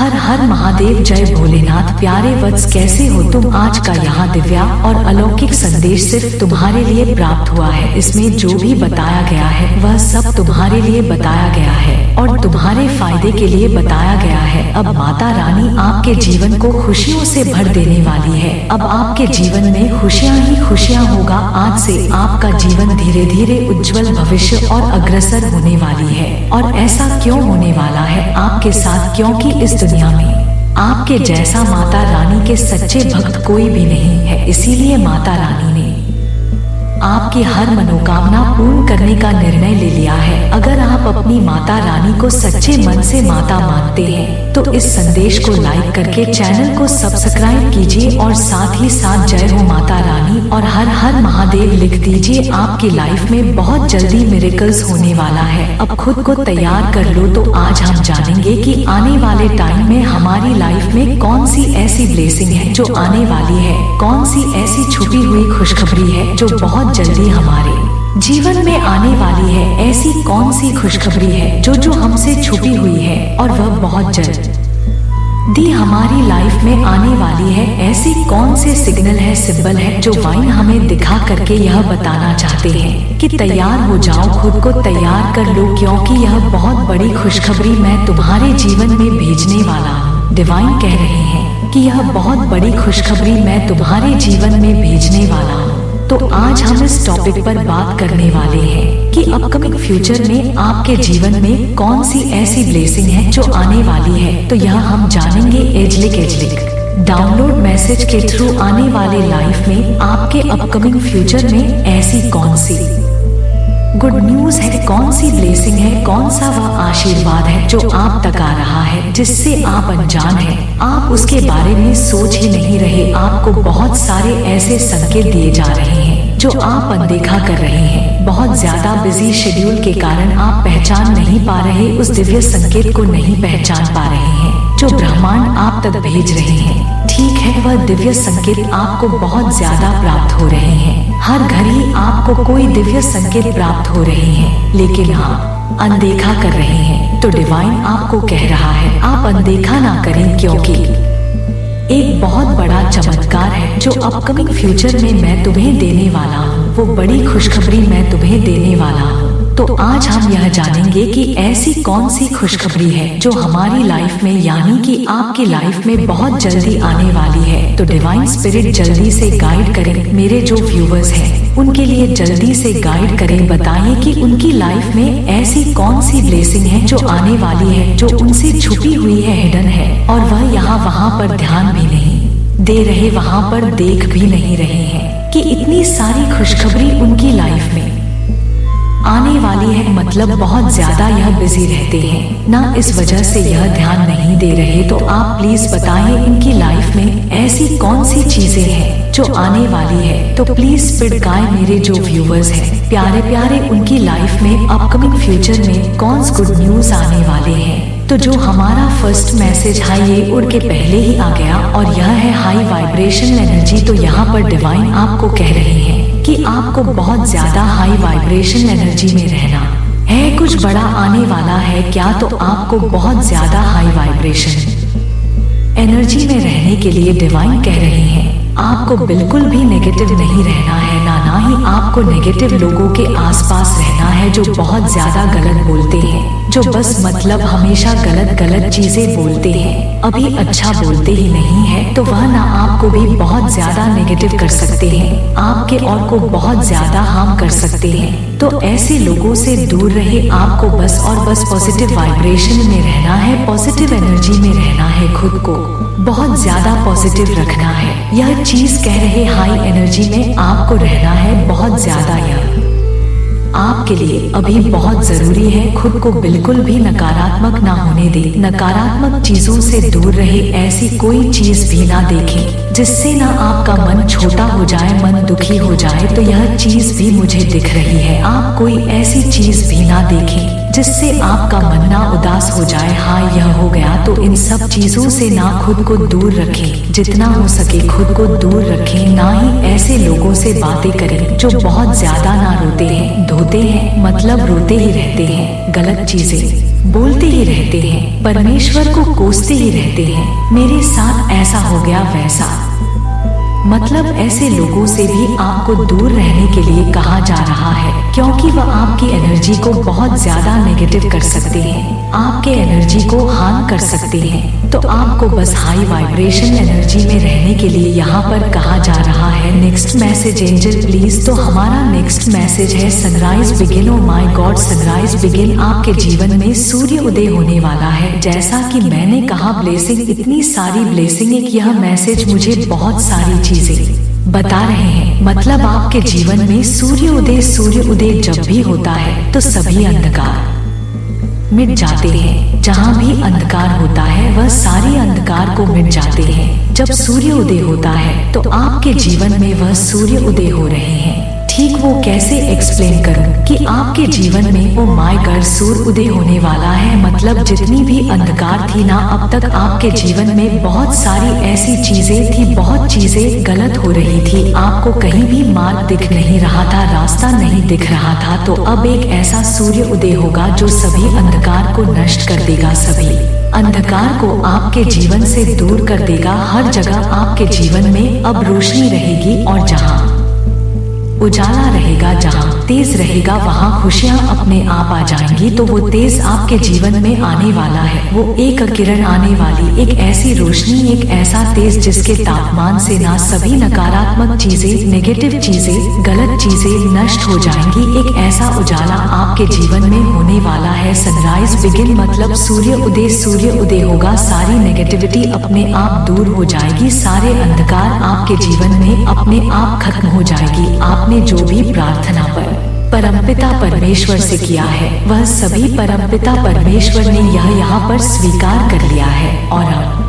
हर हर महादेव, जय भोलेनाथ। प्यारे वत्स, कैसे हो तुम? आज का यहाँ दिव्या और अलौकिक संदेश सिर्फ तुम्हारे लिए प्राप्त हुआ है। इसमें जो भी बताया गया है वह सब तुम्हारे लिए बताया गया है और तुम्हारे फायदे के लिए बताया गया है। अब माता रानी आपके जीवन को खुशियों से भर देने वाली है। अब आपके जीवन में खुशियाँ ही खुशियाँ होगा। आज से आपका जीवन धीरे धीरे उज्जवल भविष्य और अग्रसर होने वाली है। और ऐसा क्यों होने वाला है आपके साथ? क्योंकि इस दुनिया में आपके जैसा माता रानी के सच्चे भक्त कोई भी नहीं है। इसीलिए माता रानी ने आपकी हर मनोकामना पूर्ण करने का निर्णय ले लिया है। अगर आप अपनी माता रानी को सच्चे मन से माता मानते हैं तो इस संदेश को लाइक करके चैनल को सब्सक्राइब कीजिए और साथ ही साथ जय हो माता रानी और हर हर महादेव लिख दीजिए। आपकी लाइफ में बहुत जल्दी मिरेकल्स होने वाला है। अब खुद को तैयार कर लो। तो आज हम जानेंगे कि आने वाले टाइम में हमारी लाइफ में कौन सी ऐसी ब्लेसिंग है जो आने वाली है, कौन सी ऐसी छुपी हुई खुशखबरी है जो बहुत जल्दी हमारे जीवन में आने वाली है। ऐसी कौन सी खुशखबरी है जो हमसे छुपी हुई है और वह बहुत जल्दी हमारी लाइफ में आने वाली है। ऐसी कौन से सिग्नल है, सिंबल है जो वाइन हमें दिखा करके यह बताना चाहते हैं कि तैयार हो जाओ, खुद को तैयार कर लो, क्योंकि यह बहुत बड़ी खुशखबरी मैं तुम्हारे जीवन में भेजने वाला हूँ। डिवाइन कह रहे हैं कि यह बहुत बड़ी खुशखबरी मैं तुम्हारे जीवन में भेजने वाला हूँ। तो आज हम इस टॉपिक पर बात करने वाले हैं कि अपकमिंग फ्यूचर में आपके जीवन में कौन सी ऐसी ब्लेसिंग है जो आने वाली है। तो यह हम जानेंगे एजलिक डाउनलोड मैसेज के थ्रू आने वाले लाइफ में आपके अपकमिंग फ्यूचर में ऐसी कौन सी गुड न्यूज है, कौन सी ब्लेसिंग है, कौन सा वह आशीर्वाद है जो आप तक आ रहा है, जिससे आप अनजान हैं। आप उसके बारे में सोच ही नहीं रहे। आपको बहुत सारे ऐसे संकेत दिए जा रहे हैं जो आप अनदेखा कर रहे हैं। बहुत ज्यादा बिजी शेड्यूल के कारण आप पहचान नहीं पा रहे, उस दिव्य संकेत को नहीं पहचान पा रहे हैं जो ब्रह्मांड आप तक भेज रहे हैं। ठीक है, वह दिव्य संकेत आपको बहुत ज्यादा प्राप्त हो रहे हैं। हर घड़ी आपको कोई दिव्य संकेत प्राप्त हो रहे हैं, लेकिन आप अनदेखा कर रहे हैं। तो डिवाइन आपको कह रहा है आप अनदेखा ना करें, क्योंकि एक बहुत बड़ा चमत्कार है जो अपकमिंग फ्यूचर में मैं तुम्हें देने वाला हूँ। वो बड़ी खुशखबरी मैं तुम्हें देने वाला हूँ। तो आज हम यह जानेंगे कि ऐसी कौन सी खुशखबरी है जो हमारी लाइफ में, यानी कि आपकी लाइफ में बहुत जल्दी आने वाली है। तो डिवाइन स्पिरिट जल्दी से गाइड करें। मेरे जो व्यूवर्स हैं उनके लिए जल्दी से गाइड करें। बताइए कि उनकी लाइफ में ऐसी कौन सी ब्लेसिंग है जो आने वाली है, जो उनसे छुपी हुई है, हिडन है, और वह यहाँ वहाँ पर ध्यान भी नहीं दे रहे, वहाँ पर देख भी नहीं रहे हैं कि इतनी सारी खुशखबरी उनकी लाइफ में आने वाली है। मतलब बहुत ज्यादा यह बिजी रहते हैं ना, इस वजह से यह ध्यान नहीं दे रहे। तो आप प्लीज बताइए इनकी लाइफ में ऐसी कौन सी चीजें हैं जो आने वाली है। तो प्लीज स्पिरिट गाइड मेरे जो व्यूवर्स हैं प्यारे प्यारे, उनकी लाइफ में अपकमिंग फ्यूचर में कौन सी गुड न्यूज आने वाले हैं। तो जो हमारा फर्स्ट मैसेज है ये उड़ के पहले ही आ गया और यह है हाई वाइब्रेशनल एनर्जी। तो यहाँ पर डिवाइन आपको कह रहे हैं कि आपको बहुत ज्यादा हाई वाइब्रेशनल एनर्जी में रहना है। कुछ बड़ा आने वाला है क्या? तो आपको बहुत ज्यादा हाई वाइब्रेशन एनर्जी में रहने के लिए डिवाइन कह रहे हैं आपको बिल्कुल भी नेगेटिव नहीं रहना है, ना ही आपको नेगेटिव लोगों के आसपास रहना है जो बहुत ज्यादा गलत बोलते हैं, जो बस मतलब हमेशा गलत गलत चीजें बोलते हैं, अभी अच्छा बोलते ही नहीं है। तो वह ना आपको भी बहुत ज्यादा नेगेटिव कर सकते हैं, आपके और को बहुत ज्यादा हार्म कर सकते हैं। तो ऐसे लोगों से दूर रहे। आपको बस और बस पॉजिटिव वाइब्रेशन में रहना है, पॉजिटिव एनर्जी में रहना है, खुद को बहुत ज्यादा पॉजिटिव रखना है। यह चीज कह रहे हाई एनर्जी में आपको रहना है बहुत ज्यादा। यह आपके लिए अभी बहुत जरूरी है। खुद को बिल्कुल भी नकारात्मक ना होने दे, नकारात्मक चीजों से दूर रहे। ऐसी कोई चीज भी ना देखें जिससे ना आपका मन छोटा हो जाए, मन दुखी हो जाए। तो यह चीज भी मुझे दिख रही है। आप कोई ऐसी चीज भी ना देखें जिससे आपका मन ना उदास हो जाए। हाँ, यह हो गया तो इन सब चीजों से ना खुद को दूर रखें, जितना हो सके खुद को दूर रखें। ना ही ऐसे लोगों से बातें करें जो बहुत ज्यादा ना रोते हैं धोते हैं, मतलब रोते ही रहते हैं, गलत चीजें बोलते ही रहते हैं, परमेश्वर को कोसते ही रहते हैं। मेरे साथ ऐसा हो गया वैसा, मतलब ऐसे लोगों से भी आपको दूर रहने के लिए कहा जा रहा है, क्योंकि वह आपकी एनर्जी को बहुत ज्यादा नेगेटिव कर सकते हैं, आपके एनर्जी को हार्म कर सकते हैं। तो आपको बस हाई वाइब्रेशन एनर्जी में रहने के लिए यहाँ पर कहा जा रहा है। Next message angel please. तो हमारा नेक्स्ट मैसेज है sunrise begin. O my God, sunrise begin. आपके जीवन में सूर्य उदय होने वाला है। जैसा कि मैंने कहा, ब्लेसिंग, इतनी सारी ब्लेसिंग। एक यह मैसेज मुझे बहुत सारी चीजें बता रहे हैं, मतलब आपके जीवन में सूर्य उदय जब भी होता है तो सभी अंधकार मिट जाते हैं। जहाँ भी अंधकार होता है वह सारी अंधकार को मिट जाते हैं। जब सूर्य उदय होता है तो आपके जीवन में वह सूर्य उदय हो रहे हैं। ठीक वो कैसे एक्सप्लेन करूं कि आपके जीवन में ओ माय गॉड सूर्य उदय होने वाला है। मतलब जितनी भी अंधकार थी ना अब तक आपके जीवन में, बहुत सारी ऐसी चीजें थी, बहुत चीजें गलत हो रही थी, आपको कहीं भी मार्ग दिख नहीं रहा था, रास्ता नहीं दिख रहा था। तो अब एक ऐसा सूर्य उदय होगा जो सभी अंधकार को नष्ट कर देगा, सभी अंधकार को आपके जीवन से दूर कर देगा। हर जगह आपके जीवन में अब रोशनी रहेगी, और जहाँ उजाला रहेगा, जहाँ तेज रहेगा, वहाँ खुशियाँ अपने आप आ जाएंगी। तो वो तेज आपके जीवन में आने वाला है, वो एक किरण आने वाली, एक ऐसी रोशनी, एक ऐसा तेज जिसके तापमान से ना सभी नकारात्मक चीजें, नेगेटिव चीजें, गलत चीजें नष्ट हो जाएंगी। एक ऐसा उजाला आपके जीवन में होने वाला है। सनराइज बिगिन मतलब सूर्य उदय होगा, सारी नेगेटिविटी अपने आप दूर हो जाएगी, सारे अंधकार आपके जीवन में अपने आप खत्म हो जाएगी। आपने जो भी प्रार्थना परमपिता परमेश्वर से किया है वह सभी परमपिता परमेश्वर ने यह यहाँ पर स्वीकार कर लिया है, और अब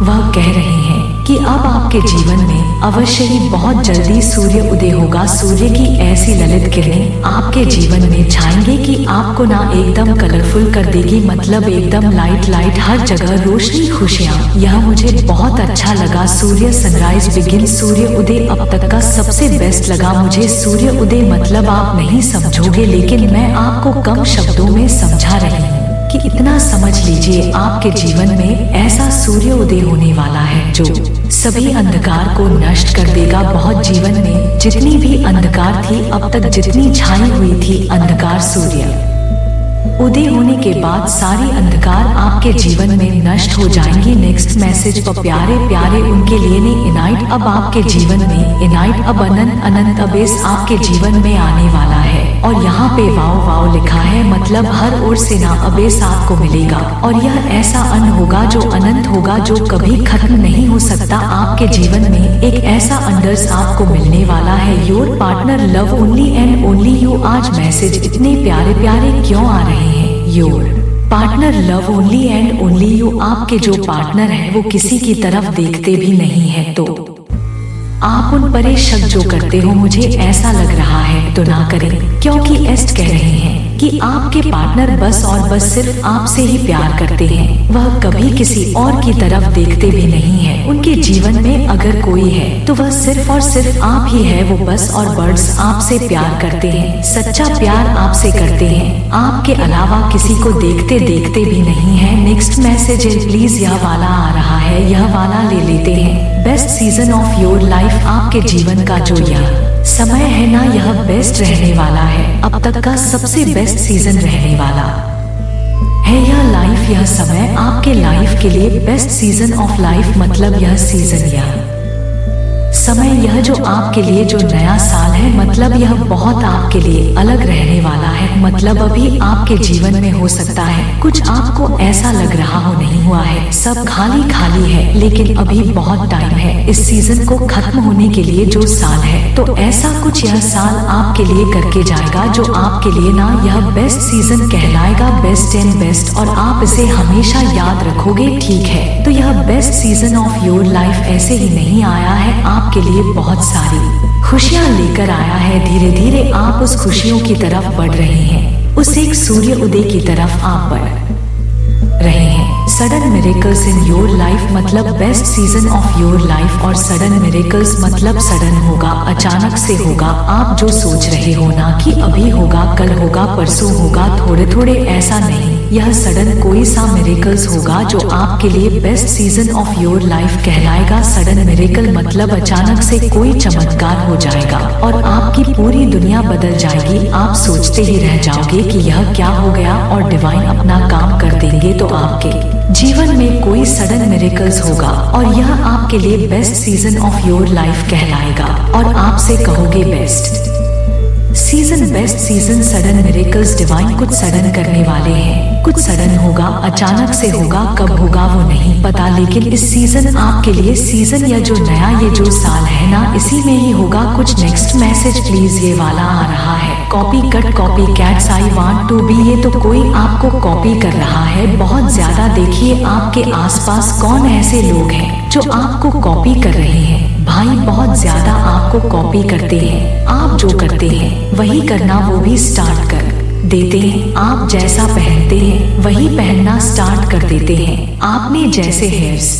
वह कह रहे हैं कि अब आपके जीवन में अवश्य ही बहुत जल्दी सूर्य उदय होगा। सूर्य की ऐसी ललित किरणें आपके जीवन में छाएंगे कि आपको ना एकदम कलरफुल कर देगी, मतलब एकदम लाइट, हर जगह रोशनी, खुशियाँ। यह मुझे बहुत अच्छा लगा। सूर्य सनराइज बिगिन, सूर्य उदय अब तक का सबसे बेस्ट लगा मुझे। सूर्य उदय मतलब आप नहीं समझोगे, लेकिन मैं आपको कम शब्दों में समझा रही हूँ कि इतना समझ लीजिए, आपके जीवन में ऐसा सूर्य उदय होने वाला है जो सभी अंधकार को नष्ट कर देगा। बहुत जीवन में जितनी भी अंधकार थी अब तक, जितनी छाई हुई थी अंधकार, सूर्य उदय होने के बाद सारी अंधकार आपके जीवन में नष्ट हो जाएंगी। नेक्स्ट मैसेज प्यारे प्यारे उनके लिए ने इनाइट अब आपके जीवन में, इनाइट अब अनंत अबेस आपके जीवन में आने वाला है। और यहाँ पे वाव लिखा है, मतलब हर ओर से ना अबेस आपको मिलेगा, और यह ऐसा अन्न होगा जो अनंत होगा, जो कभी खत्म नहीं हो सकता। आपके जीवन में एक ऐसा अंडर्स आपको मिलने वाला है। Your partner love only and only you. आज मैसेज इतने प्यारे प्यारे क्यों आ रहे हैं? Your partner love only and only you. आपके जो पार्टनर है वो किसी की तरफ देखते भी नहीं है, तो आप उन पर शक जो करते हो, मुझे ऐसा लग रहा है तो ना करें, क्योंकि एस्ट कह रहे हैं कि आपके पार्टनर बस और बस सिर्फ आपसे ही प्यार करते हैं, वह कभी किसी और की तरफ देखते भी नहीं है। उनके जीवन में अगर कोई है तो वह सिर्फ और सिर्फ आप ही है। वो बस और बर्ड्स आपसे प्यार करते हैं, सच्चा प्यार आपसे करते हैं, आपके अलावा किसी को देखते भी नहीं है। नेक्स्ट मैसेज है प्लीज, यह वाला आ रहा है, यह वाला ले लेते हैं। Best season of your life, आपके जीवन का जो यह समय है ना, यह बेस्ट रहने वाला है, अब तक का सबसे बेस्ट सीजन रहने वाला है यह लाइफ। यह समय आपके लाइफ के लिए बेस्ट सीजन ऑफ लाइफ, मतलब यह सीजन, यह समय, यह जो आपके लिए जो नया साल है, मतलब यह बहुत आपके लिए अलग रहने वाला है। मतलब अभी आपके जीवन में हो सकता है कुछ आपको ऐसा लग रहा हो नहीं हुआ है, सब खाली खाली है, लेकिन अभी बहुत टाइम है इस सीजन को खत्म होने के लिए। जो साल है तो ऐसा कुछ यह साल आपके लिए करके जाएगा जो आपके लिए ना यह बेस्ट सीजन कहलाएगा, बेस्ट एंड बेस्ट, और आप इसे हमेशा याद रखोगे, ठीक है? तो यह best season of your life ऐसे ही नहीं आया है, आपके लिए बहुत सारी खुशियाँ लेकर आया है। धीरे धीरे आप उस खुशियों की तरफ बढ़ रहे हैं। उस एक सूर्य उदय की तरफ आप बढ़ रहे हैं। Sudden miracles in your life मतलब best season of your life, और सडन मिरेकल्स मतलब सडन होगा, अचानक से होगा। आप जो सोच रहे हो ना कि अभी होगा, कल होगा, परसों होगा, थोड़े थोड़े, ऐसा नहीं। यह सडन कोई सा मिरेकल्स होगा जो आपके लिए best season of your life कहलाएगा। सडन मिरेकल मतलब अचानक से कोई चमत्कार हो जाएगा और आपकी पूरी दुनिया बदल जाएगी। आप सोचते ही रह जाओगे कि यह क्या हो गया, और डिवाइन अपना काम कर देंगे। तो आपके जीवन में कोई सडन मिरेकल्स होगा और यह आपके लिए best season of your life कहलाएगा, और आपसे कहोगे best season, best season, sudden miracles. Divine कुछ सडन करने वाले हैं, कुछ सडन होगा, अचानक से होगा, कब होगा वो नहीं पता, लेकिन इस सीजन आपके लिए सीजन या जो नया ये जो साल है ना, इसी में ही होगा कुछ। नेक्स्ट मैसेज प्लीज, ये वाला आ रहा है। Copy cut, copy cats, I want to be. ये तो कोई आपको कॉपी कर रहा है बहुत ज्यादा। देखिए आपके आसपास कौन ऐसे लोग हैं जो आपको कॉपी कर रहे हैं। भाई बहुत ज्यादा आपको कॉपी करते हैं। आप जो करते हैं वही करना वो भी स्टार्ट कर देते हैं। आप जैसा पहनते हैं वही पहनना स्टार्ट कर देते हैं। आपने जैसे हेयर्स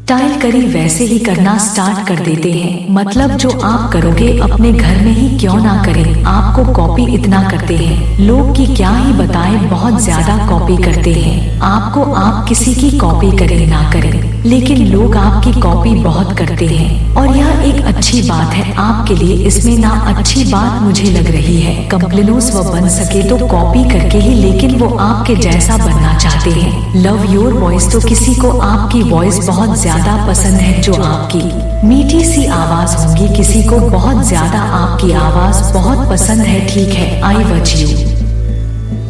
स्टाइल करी वैसे ही करना स्टार्ट कर देते हैं। मतलब जो आप करोगे अपने घर में ही क्यों ना करें, आपको कॉपी इतना करते हैं। लोग की क्या ही बताएं, बहुत ज्यादा कॉपी करते हैं आपको। आप किसी की कॉपी करें ना करें, लेकिन लोग आपकी कॉपी बहुत करते हैं, और यह एक अच्छी बात है आपके लिए। इसमें ना अच्छी बात मुझे लग रही है, कंप्लेनोस वो बन सके तो कॉपी करके ही, लेकिन वो आपके जैसा बनना चाहते हैं। लव योर वॉइस, तो किसी को आपकी वॉइस बहुत ज्यादा पसंद है, जो आपकी मीठी सी आवाज होगी। किसी को बहुत ज्यादा आपकी आवाज बहुत पसंद है, ठीक है। आई वच यू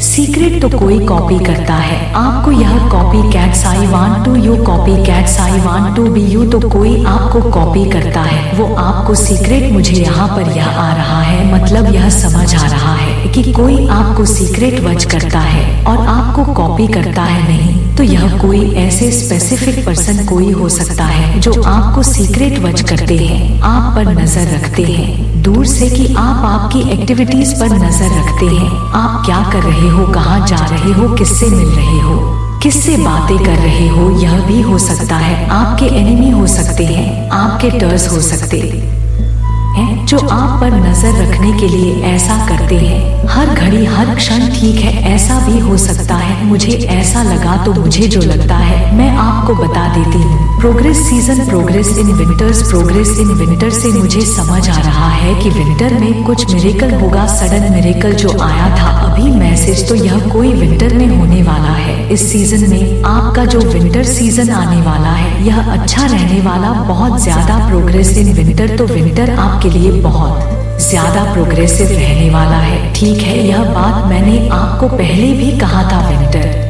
सीक्रेट, तो कोई कॉपी करता है आपको। यह copy cats, I want to you, copy cats, I want to be you. तो कोई आपको कॉपी करता है, वो आपको सीक्रेट, मुझे यहाँ पर यह आ रहा है, मतलब यह समझ आ रहा है कि कोई आपको सीक्रेट वच करता है और आपको कॉपी करता है। नहीं तो यह कोई ऐसे स्पेसिफिक पर्सन कोई हो सकता है जो आपको सीक्रेट वच करते हैं, आप पर नजर रखते हैं दूर से, कि आप आपकी एक्टिविटीज पर नजर रखते हैं। आप क्या कर रहे हो, कहाँ जा रहे हो, किससे मिल रहे हो, किससे बातें कर रहे हो। यह भी हो सकता है आपके एनिमी हो सकते हैं, आपके टर्स हो सकते हैं जो आप पर नजर रखने के लिए ऐसा करते हैं हर घड़ी हर क्षण। ठीक है, ऐसा भी हो सकता है। मुझे ऐसा लगा तो मुझे जो लगता है मैं आपको बता देती हूँ। Progress season, progress in winters, progress in winter से मुझे समझ आ रहा है कि विंटर में कुछ मिरेकल होगा। सडन मिरेकल जो आया था अभी मैसेज, तो यह कोई विंटर में होने वाला है। इस सीजन में आपका जो विंटर सीजन आने वाला है यह अच्छा रहने वाला, बहुत ज्यादा प्रोग्रेस इन विंटर। तो विंटर आपके लिए बहुत ज्यादा प्रोग्रेसिव रहने वाला है, ठीक है। यह बात मैंने आपको पहले भी कहा था। विंटर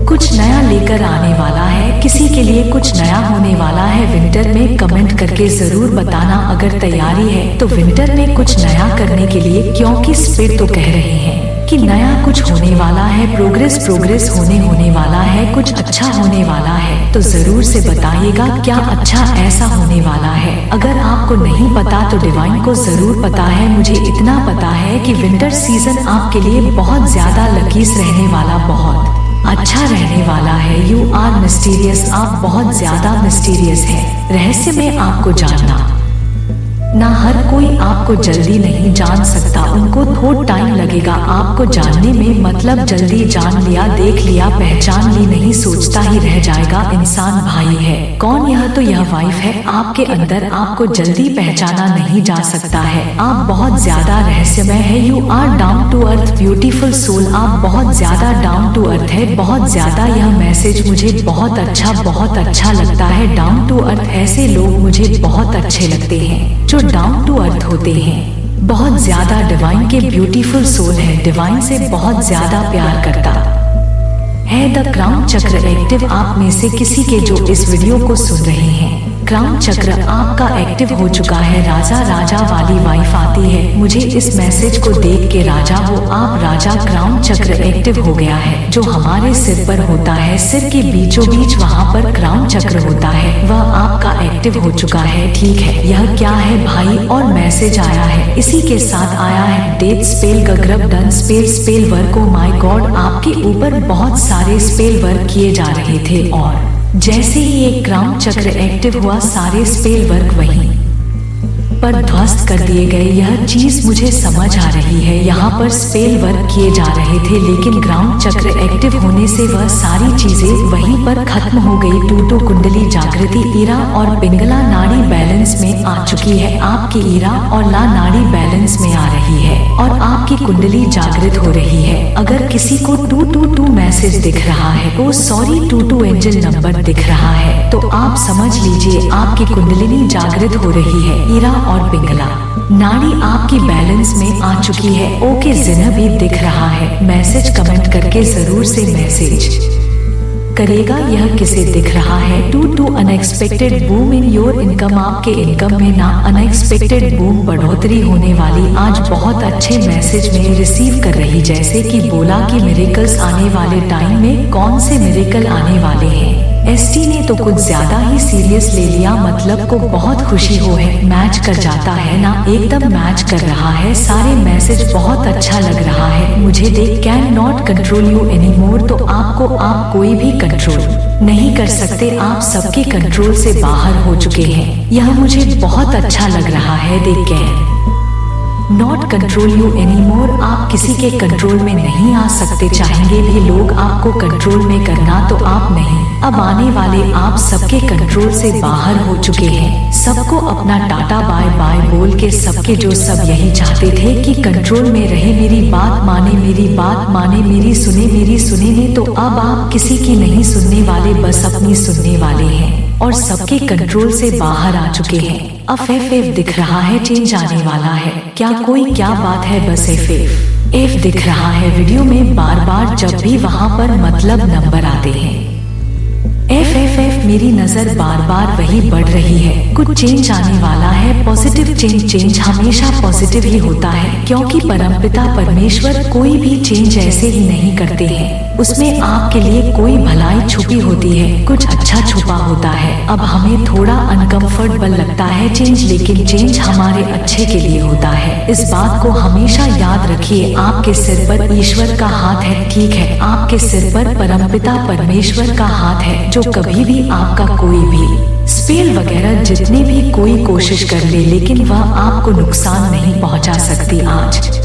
कुछ नया लेकर आने वाला है, किसी के लिए कुछ नया होने वाला है। विंटर में कमेंट करके जरूर बताना अगर तैयारी है तो विंटर में कुछ नया करने के लिए, क्योंकि स्पिरिट तो कह रहे हैं कि नया कुछ होने वाला है। प्रोग्रेस होने वाला है, कुछ अच्छा होने वाला है। तो जरूर से बताइएगा क्या अच्छा ऐसा होने वाला है। अगर आपको नहीं पता तो डिवाइन को जरूर पता है। मुझे इतना पता है कि विंटर सीजन आपके लिए बहुत ज्यादा लकीस रहने वाला, बहुत अच्छा रहने वाला है। यू आर मिस्टीरियस, आप बहुत ज्यादा मिस्टीरियस है। रहस्य में आपको जानना ना, हर कोई आपको जल्दी नहीं जान सकता, उनको थोड़ा टाइम लगेगा आपको जानने में। मतलब जल्दी जान लिया, देख लिया, पहचान ली नहीं, सोचता ही रह जाएगा इंसान। भाई है कौन, यह तो यह वाइफ है आपके अंदर। आपको जल्दी पहचाना नहीं जा सकता है, आप बहुत ज्यादा रहस्यमय है। You are down to earth, beautiful soul, आप बहुत ज्यादा डाउन टू अर्थ है, बहुत ज्यादा। यह मैसेज मुझे बहुत अच्छा लगता है। डाउन टू अर्थ, ऐसे लोग मुझे बहुत अच्छे लगते हैं जो डाउन टू अर्थ होते हैं। बहुत ज्यादा डिवाइन के ब्यूटीफुल सोल है, डिवाइन से बहुत ज्यादा प्यार करता है। द क्राउन चक्र एक्टिव आप में से किसी के जो इस वीडियो को सुन रहे हैं क्राउन चक्र आपका एक्टिव हो चुका है। राजा वाली वाइफ आती है। मुझे इस मैसेज को देख के राजा हो आप राजा, क्राउन चक्र एक्टिव हो गया है जो हमारे सिर पर होता है। सिर के बीचों बीच वहाँ पर क्राउन चक्र होता है, वह आपका एक्टिव हो चुका है। ठीक है, यह क्या है भाई? और मैसेज आया है, इसी के साथ आया है डेथ स्पेल गग्रब done spell work. Oh my god, आपके ऊपर बहुत सारे स्पेल वर्क किए जा रहे थे और जैसे ही एक क्राउन चक्र एक्टिव हुआ सारे स्पेल वर्क वहीं पर ध्वस्त कर दिए गए। यह चीज मुझे समझ आ रही है। यहाँ पर स्पेल वर्क किए जा रहे थे लेकिन क्राउन चक्र एक्टिव होने से वह सारी चीजें वहीं पर खत्म हो गई। टूटो कुंडली जागृति, ईरा और पिंगला नाड़ी बैलेंस में आ चुकी है। आपकी ईरा और ला नाड़ी बैलेंस में आ रही है और आपकी कुंडली जागृत हो रही है। अगर किसी को 222 मैसेज दिख रहा है, ओ सॉरी 22 एंजल नंबर दिख रहा है, तो आप समझ लीजिए आपकी कुंडलिनी जागृत हो रही है। ईरा और पिंगला नाड़ी आपकी बैलेंस में आ चुकी है। ओके, जिन्ह भी दिख रहा है मैसेज कमेंट करके जरूर से मैसेज करेगा। यह किसे दिख रहा है? 2 unexpected boom in your income. आपके इनकम में ना अनएक्सपेक्टेड बूम, बढ़ोतरी होने वाली। आज बहुत अच्छे मैसेज में रिसीव कर रही, जैसे कि बोला कि मिरेकल्स आने वाले टाइम में। कौन से मिरेकल आने वाले हैं? एसटी ने तो कुछ ज्यादा ही सीरियस ले लिया, मतलब को बहुत खुशी हो है। मैच कर जाता है ना, एकदम मैच कर रहा है। सारे मैसेज बहुत अच्छा लग रहा है मुझे। देख can not control you any more, तो आपको आप कोई भी कंट्रोल नहीं कर सकते। आप सबके कंट्रोल से बाहर हो चुके हैं। यह मुझे बहुत अच्छा लग रहा है। देख can not control you any more, आप किसी के कंट्रोल में नहीं आ सकते। चाहेंगे भी लोग आपको कंट्रोल में करना तो आप नहीं। अब आने वाले आप सबके कंट्रोल से बाहर हो चुके हैं। सबको अपना टाटा बाय बाय बोल के सबके जो सब यही चाहते थे कि कंट्रोल में रहे, मेरी बात माने, मेरी बात माने, मेरी सुने ने, तो अब आप किसी की नहीं सुनने वाले, बस अपनी सुनने वाले हैं और सबके कंट्रोल से बाहर आ चुके हैं। अब एफ दिख रहा है, चेंज आने वाला है। क्या बात है? बस एफ दिख रहा है वीडियो में बार बार जब भी वहाँ पर मतलब नंबर आते हैं। एफ मेरी नजर बार बार वही बढ़ रही है। कुछ चेंज आने वाला है, पॉजिटिव चेंज हमेशा पॉजिटिव ही होता है, क्योंकि परमपिता परमेश्वर कोई भी चेंज ऐसे ही नहीं करते हैं। उसमें आपके लिए कोई भलाई छुपी होती है, कुछ अच्छा छुपा होता है। अब हमें थोड़ा अनकंफर्टेबल लगता है चेंज, लेकिन चेंज हमारे अच्छे के लिए होता है। इस बात को हमेशा याद रखिए। आपके सिर पर ईश्वर का हाथ है, ठीक है? आपके सिर पर परमपिता परमेश्वर का हाथ है, जो कभी भी आपका कोई भी स्पेल वगैरह जितने भी कोई कोशिश कर ले, लेकिन वह आपको नुकसान नहीं पहुंचा सकती। आज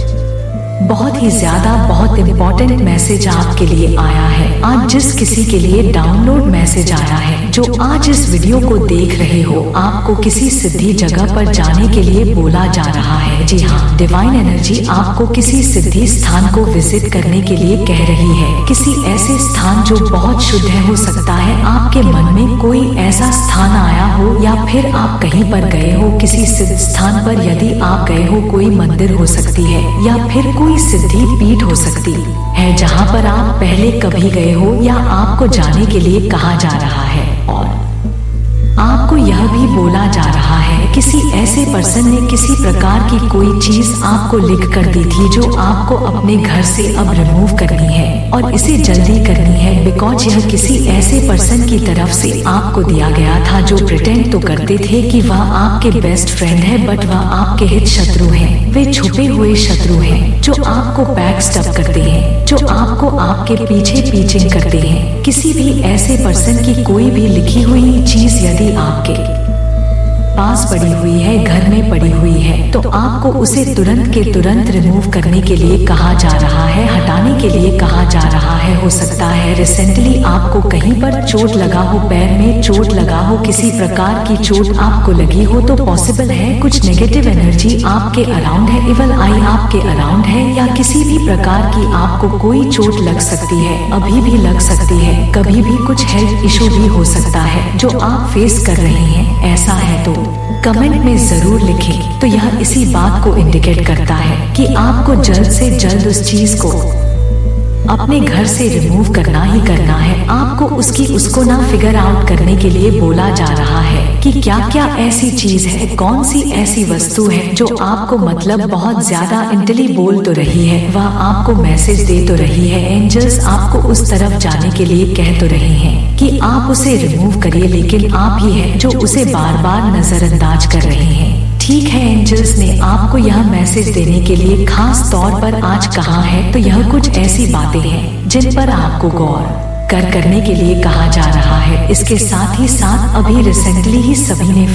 बहुत ही ज्यादा बहुत इम्पोर्टेंट मैसेज आपके लिए आया है। आज जिस किसी के लिए डाउनलोड मैसेज आया है, जो आज इस वीडियो को देख रहे हो, आपको किसी सिद्धि जगह पर जाने के लिए बोला जा रहा है। जी हाँ, डिवाइन एनर्जी आपको किसी सिद्धि स्थान को विजिट करने के लिए कह रही है। किसी ऐसे स्थान जो बहुत शुद्ध है। हो सकता है आपके मन में कोई ऐसा स्थान आया हो, या फिर आप कहीं पर गए हो किसी सिद्ध स्थान पर। यदि आप गए हो, कोई मंदिर हो सकती है, या फिर कोई सिद्धि पीठ हो सकती है जहाँ पर आप पहले कभी गए हो, या आपको जाने के लिए कहा जा रहा है। और आपको यह भी बोला जा रहा है किसी ऐसे पर्सन ने किसी प्रकार की कोई चीज आपको लिख कर दी थी, जो आपको अपने घर से अब रिमूव करनी है और इसे जल्दी करनी है। बिकॉज यह किसी ऐसे पर्सन की तरफ से आपको दिया गया था जो प्रिटेंड तो करते थे कि वह आपके बेस्ट फ्रेंड है, बट वह आपके हित शत्रु है। वे छुपे हुए शत्रु हैं जो आपको बैक स्टब करते हैं, जो आपको आपके पीछे करते हैं। किसी भी ऐसे पर्सन की कोई भी लिखी हुई चीज यदि आपके पास पड़ी हुई है, घर में पड़ी हुई है, तो आपको उसे तुरंत के तुरंत रिमूव करने के लिए कहा जा रहा है, हटाने के लिए कहा जा रहा है। हो सकता है रिसेंटली आपको कहीं पर चोट लगा हो, पैर में चोट लगा हो, किसी प्रकार की चोट आपको लगी हो, तो पॉसिबल है कुछ नेगेटिव एनर्जी आपके अराउंड है, इवल आई आपके अराउंड है, या किसी भी प्रकार की आपको कोई चोट लग सकती है, अभी भी लग सकती है, कभी भी कुछ हेल्थ इशू भी हो सकता है जो आप फेस कर रहे हैं। ऐसा है तो कमेंट में जरूर लिखें। तो यह इसी बात को इंडिकेट करता है कि आपको जल्द से जल्द उस चीज को अपने घर से रिमूव करना ही करना है। आपको उसको ना फिगर आउट करने के लिए बोला जा रहा है कि क्या क्या ऐसी चीज है, कौन सी ऐसी वस्तु है जो आपको मतलब बहुत ज्यादा इंटेली बोल तो रही है, वह आपको मैसेज दे तो रही है। एंजल्स आपको उस तरफ जाने के लिए कह तो रहे हैं कि आप उसे रिमूव करिए, लेकिन आप ही है जो उसे बार बार नजरअंदाज कर रहे हैं। ठीक है, एंजल्स ने आपको यह मैसेज देने के लिए खास तौर पर आज कहा है, तो यह कुछ ऐसी बातें हैं जिन पर आपको गौर करने के लिए कहा जा रहा है। इसके साथ ही साथ अभी रिसेंटली ही सभी ने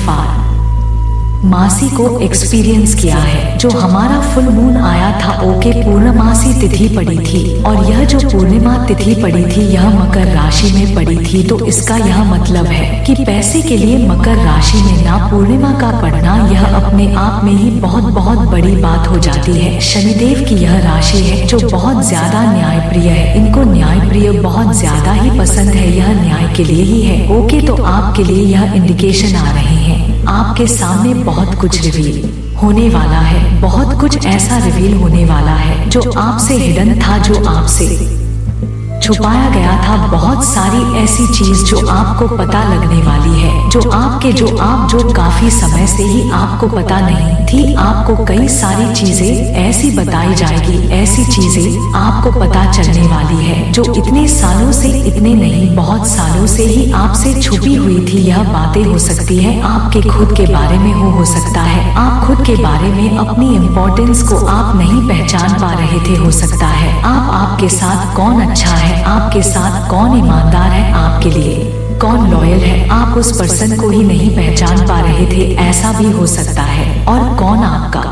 मासी को एक्सपीरियंस किया है। जो हमारा फुल मून आया था, ओके, पूर्णमासी तिथि पड़ी थी, और यह जो पूर्णिमा तिथि पड़ी थी यह मकर राशि में पड़ी थी। तो इसका यह मतलब है कि पैसे के लिए मकर राशि में ना पूर्णिमा का पड़ना यह अपने आप में ही बहुत बहुत बड़ी बात हो जाती है। शनिदेव की यह राशि है जो बहुत ज्यादा न्यायप्रिय है, इनको न्यायप्रिय बहुत ज्यादा ही पसंद है, यह न्याय के लिए ही है। ओके, तो आपके लिए यह इंडिकेशन आ रहे हैं आपके सामने बहुत कुछ रिवील होने वाला है, बहुत कुछ ऐसा रिवील होने वाला है जो आपसे हिडन था, जो आपसे छुपाया गया था। बहुत सारी ऐसी चीज जो आपको पता लगने वाली है, जो आप काफी समय से ही आपको पता नहीं थी। आपको कई सारी चीजें ऐसी बताई जाएगी, ऐसी चीजें आपको पता चलने वाली है जो इतने सालों से, इतने नहीं बहुत सालों से ही आपसे छुपी हुई थी। यह बातें हो सकती है आपके खुद के बारे में हो सकता है आप खुद के बारे में अपनी इम्पोर्टेंस को आप नहीं पहचान पा रहे थे। हो सकता है आपके साथ कौन अच्छा है, आपके साथ कौन ईमानदार है, आपके लिए कौन लॉयल है, आप उस पर्सन को ही नहीं पहचान पा रहे थे, ऐसा भी हो सकता है। और कौन आपका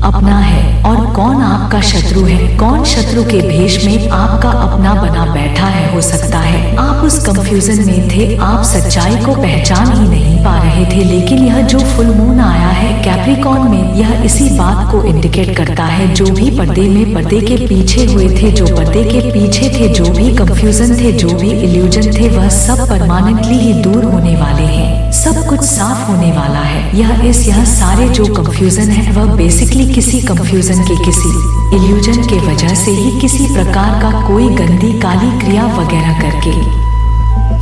अपना है और कौन आपका शत्रु है, कौन शत्रु के भेष में आपका अपना बना बैठा है। हो सकता है आप उस कंफ्यूजन में थे, आप सच्चाई को पहचान ही नहीं पा रहे थे। लेकिन यह जो फुल मून आया है कैप्रिकॉर्न में, यह इसी बात को इंडिकेट करता है। जो भी पर्दे के पीछे हुए थे, जो पर्दे के पीछे थे, जो भी कंफ्यूजन थे, जो भी इल्यूजन थे, वह सब परमानेंटली ही दूर होने वाले हैं। सब कुछ साफ होने वाला है। यह सारे जो कंफ्यूजन है वह बेसिकली किसी कंफ्यूजन के, किसी इल्यूजन के वजह से ही, किसी प्रकार का कोई गंदी काली क्रिया वगैरह करके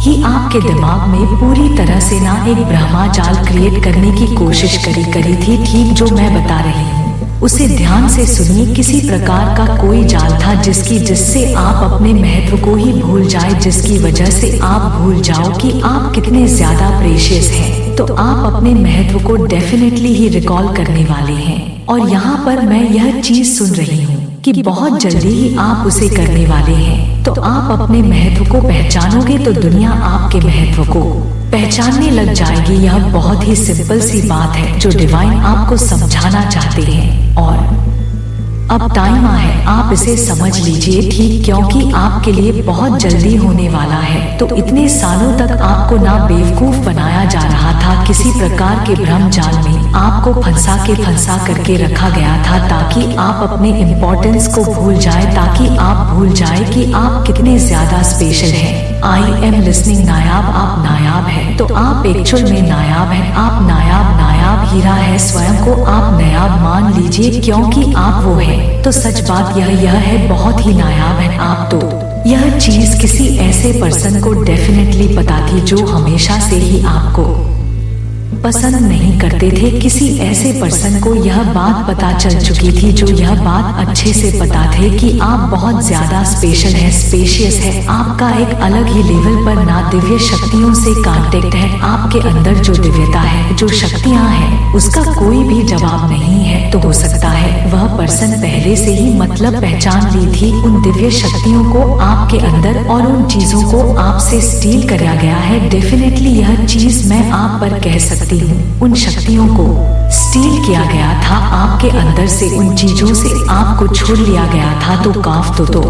ही आपके दिमाग में पूरी तरह से ना एक ब्रह्माजाल क्रिएट करने की कोशिश करी थी। ठीक जो मैं बता रही हूँ उसे ध्यान से सुनिए। किसी प्रकार का कोई जाल था जिससे आप अपने महत्व को ही भूल जाए, जिसकी वजह से आप भूल जाओ कि आप कितने ज्यादा प्रेशियस हैं। तो आप अपने महत्व को डेफिनेटली ही रिकॉल करने वाले हैं। और यहाँ पर मैं यह चीज सुन रही हूँ कि बहुत जल्दी ही आप उसे करने वाले हैं। तो आप अपने महत्व को पहचानोगे तो दुनिया आपके महत्व को पहचानने लग जाएगी। यह बहुत ही सिंपल सी बात है जो डिवाइन आपको समझाना चाहते हैं। और अब टाइम है, आप इसे समझ लीजिए, ठीक, क्योंकि आपके लिए बहुत जल्दी होने वाला है। तो इतने सालों तक आपको ना बेवकूफ बनाया जा रहा था, किसी प्रकार के भ्रम जाल में आपको फंसा करके रखा गया था, ताकि आप अपने इम्पोर्टेंस को भूल जाए, ताकि आप भूल जाए कि आप कितने ज्यादा स्पेशल हैं। I am listening. नायाब, आप नायाब है, तो आप एक्चुअल में नायाब है। आप नायाब हीरा है। स्वयं को आप नायाब मान लीजिए, क्योंकि आप वो है। तो सच बात यह है, बहुत ही नायाब है आप। तो यह चीज किसी ऐसे पर्सन को डेफिनेटली पता थी जो हमेशा से ही आपको पसंद नहीं करते थे। किसी ऐसे पर्सन को यह बात पता चल चुकी थी, जो यह बात अच्छे से पता थे कि आप बहुत ज्यादा स्पेशल है, स्पेशियस है। आपका एक अलग ही लेवल पर ना दिव्य शक्तियों से कांटेक्ट है। आपके अंदर जो दिव्यता है, जो शक्तियां हैं, उसका कोई भी जवाब नहीं है। तो हो सकता है वह पर्सन पहले से ही मतलब पहचान ली थी उन दिव्य शक्तियों को आपके अंदर, और उन चीजों को आपसे स्टील किया गया है। डेफिनेटली यह चीज मैं आप पर कह सकती हूँ, उन शक्तियों को स्टील किया गया था आपके अंदर से, उन चीजों से आपको छुड़ लिया गया था। तो काफ तो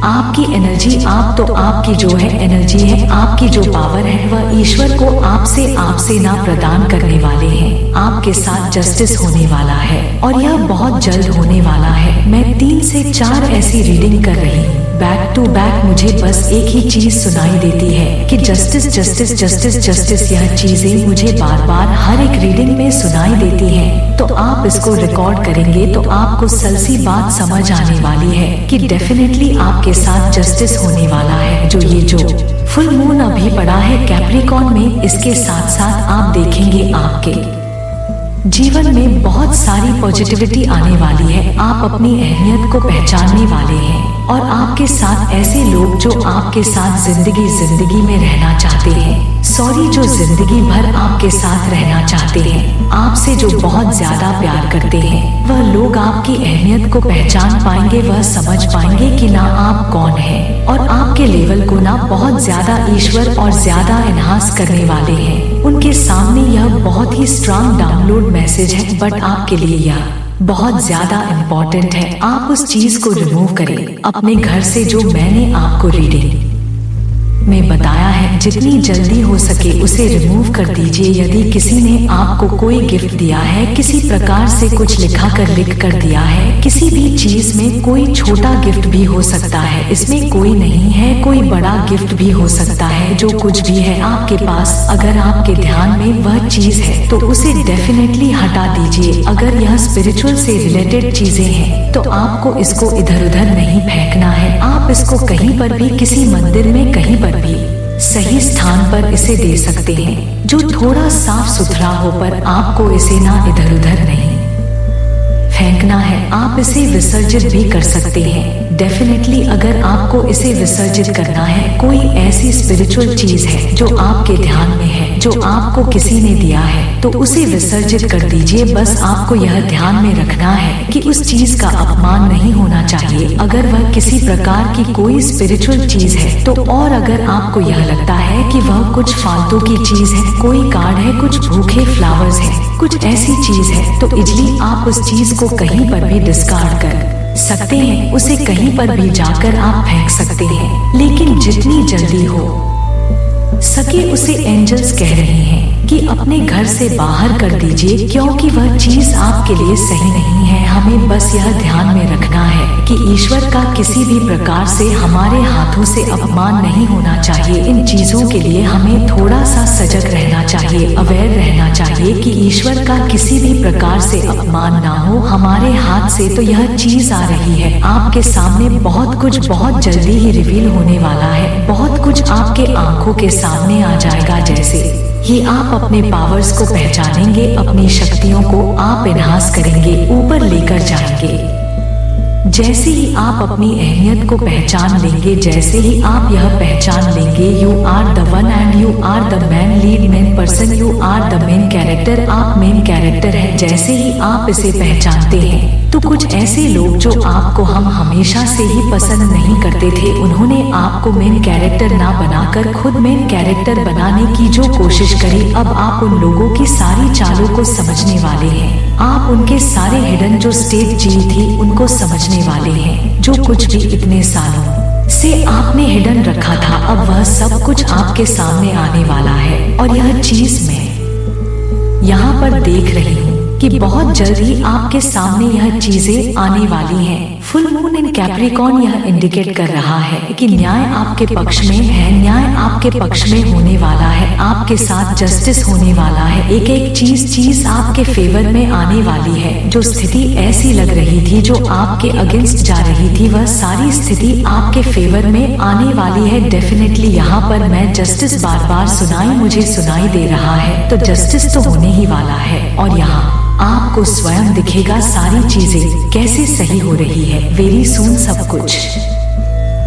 आपकी एनर्जी, आप तो आपकी जो है एनर्जी है, आपकी जो पावर है वह ईश्वर को आपसे ना प्रदान करने वाले हैं। आपके साथ जस्टिस होने वाला है और यह बहुत जल्द होने वाला है। मैं 3 से 4 ऐसी रीडिंग कर रही हूँ बैक टू बैक। मुझे बस एक ही चीज सुनाई देती है कि जस्टिस जस्टिस जस्टिस जस्टिस। यह चीजें मुझे बार बार हर एक रीडिंग में सुनाई देती हैं। तो आप इसको रिकॉर्ड करेंगे तो आपको सलसी बात समझ आने वाली है कि डेफिनेटली आपके साथ जस्टिस होने वाला है। जो फुल मून अभी पड़ा है कैप्रिकॉर्न में, इसके साथ साथ आप देखेंगे आपके जीवन में बहुत सारी पॉजिटिविटी आने वाली है। आप अपनी अहमियत को पहचानने वाले हैं और आपके साथ ऐसे लोग जो आपके साथ जिंदगी में रहना चाहते हैं, जो जिंदगी भर आपके साथ रहना चाहते हैं, आपसे जो बहुत ज्यादा प्यार करते हैं, वह लोग आपकी अहमियत को पहचान पाएंगे। वह समझ पाएंगे कि ना आप कौन हैं और आपके लेवल को ना बहुत ज्यादा ईश्वर और ज्यादा एनहांस करने वाले हैं। उनके सामने यह बहुत ही स्ट्रांग डाउनलोड मैसेज है, बट आपके लिए यह बहुत ज्यादा इम्पोर्टेंट है। आप उस चीज को रिमूव करें अपने घर से जो मैंने आपको रीडिंग में बताया है। जितनी जल्दी हो सके उसे रिमूव कर दीजिए। यदि किसी ने आपको कोई गिफ्ट दिया है, किसी प्रकार से कुछ लिख कर दिया है, किसी भी चीज में कोई छोटा गिफ्ट भी हो सकता है, इसमें कोई नहीं है, कोई बड़ा गिफ्ट भी हो सकता है। जो कुछ भी है आपके पास, अगर आपके ध्यान में वह चीज है तो उसे डेफिनेटली हटा दीजिए। अगर यह स्पिरिचुअल से रिलेटेड चीजें हैं तो आपको इसको इधर उधर नहीं फेंकना है। आप इसको कहीं पर भी, किसी मंदिर में, कहीं पर भी सही स्थान पर इसे दे सकते हैं जो थोड़ा साफ सुथरा हो, पर आपको इसे ना इधर उधर नहीं फेंकना है। आप इसे विसर्जित भी कर सकते हैं। डेफिनेटली अगर आपको इसे विसर्जित करना है, कोई ऐसी स्पिरिचुअल चीज है जो आपके ध्यान में है, जो आपको किसी ने दिया है, तो उसे विसर्जित कर दीजिए। बस आपको यह ध्यान में रखना है कि उस चीज का अपमान नहीं होना चाहिए। अगर वह किसी प्रकार की कोई स्पिरिचुअल चीज है तो, और अगर आपको यह लगता है कि वह कुछ फालतू की चीज है, कोई कार्ड है, कुछ भूखे फ्लावर्स है, कुछ ऐसी चीज है, तो इजली आप उस चीज को कहीं पर भी डिस्कार्ड कर सकते हैं। उसे कहीं पर भी जाकर आप फेंक सकते हैं, लेकिन जितनी जल्दी हो सके उसे एंजल्स कह रहे हैं कि अपने घर से बाहर कर दीजिए, क्योंकि वह चीज आपके लिए सही नहीं है। हमें बस यह ध्यान में रखना है कि ईश्वर का किसी भी प्रकार से हमारे हाथों से अपमान नहीं होना चाहिए। इन चीजों के लिए हमें थोड़ा सा सजग रहना चाहिए, अवेयर रहना चाहिए कि ईश्वर का किसी भी प्रकार से अपमान ना हो हमारे हाथ से। तो यह चीज आ रही है आपके सामने, बहुत कुछ बहुत जल्दी ही रिवील होने वाला है। बहुत कुछ आपके आंखों के सामने आ जाएगा। जैसे ये आप अपने पावर्स को पहचानेंगे, अपनी शक्तियों को आप एनहांस करेंगे, ऊपर लेकर जाएंगे। जैसे ही आप अपनी अहमियत को पहचान लेंगे, जैसे ही आप यह पहचान लेंगे, you are the one and you are the man, lead man person, you are the main character, आप मेन कैरेक्टर है। जैसे ही आप इसे पहचानते हैं तो कुछ ऐसे लोग जो आपको हम हमेशा से ही पसंद नहीं करते थे, उन्होंने आपको मेन कैरेक्टर ना बनाकर खुद मेन कैरेक्टर बनाने की जो कोशिश करी, अब आप उन लोगों की सारी चालों को समझने वाले हैं। आप उनके सारे हिडन जो स्टेट जी थी उनको समझने वाले हैं। जो कुछ भी इतने सालों से आपने हिडन रखा था, अब वह सब कुछ आपके सामने आने वाला है। और यह चीज मैं यहाँ पर देख रही हूँ कि बहुत जल्दी आपके सामने यह चीजें आने वाली हैं। फुल मून इन कैप्रिकॉर्न यह इंडिकेट कर रहा है कि न्याय आपके पक्ष में है, न्याय आपके पक्ष में होने वाला है, आपके साथ जस्टिस होने वाला है। एक एक चीज आपके फेवर में आने वाली है। जो स्थिति ऐसी लग रही थी, जो आपके अगेंस्ट जा रही थी, वह सारी स्थिति आपके फेवर में आने वाली है। डेफिनेटली यहाँ पर मैं जस्टिस बार बार मुझे सुनाई दे रहा है, तो जस्टिस तो होने ही वाला है। और यहाँ आपको स्वयं दिखेगा सारी चीजें कैसे सही हो रही है। वेरी सून सब कुछ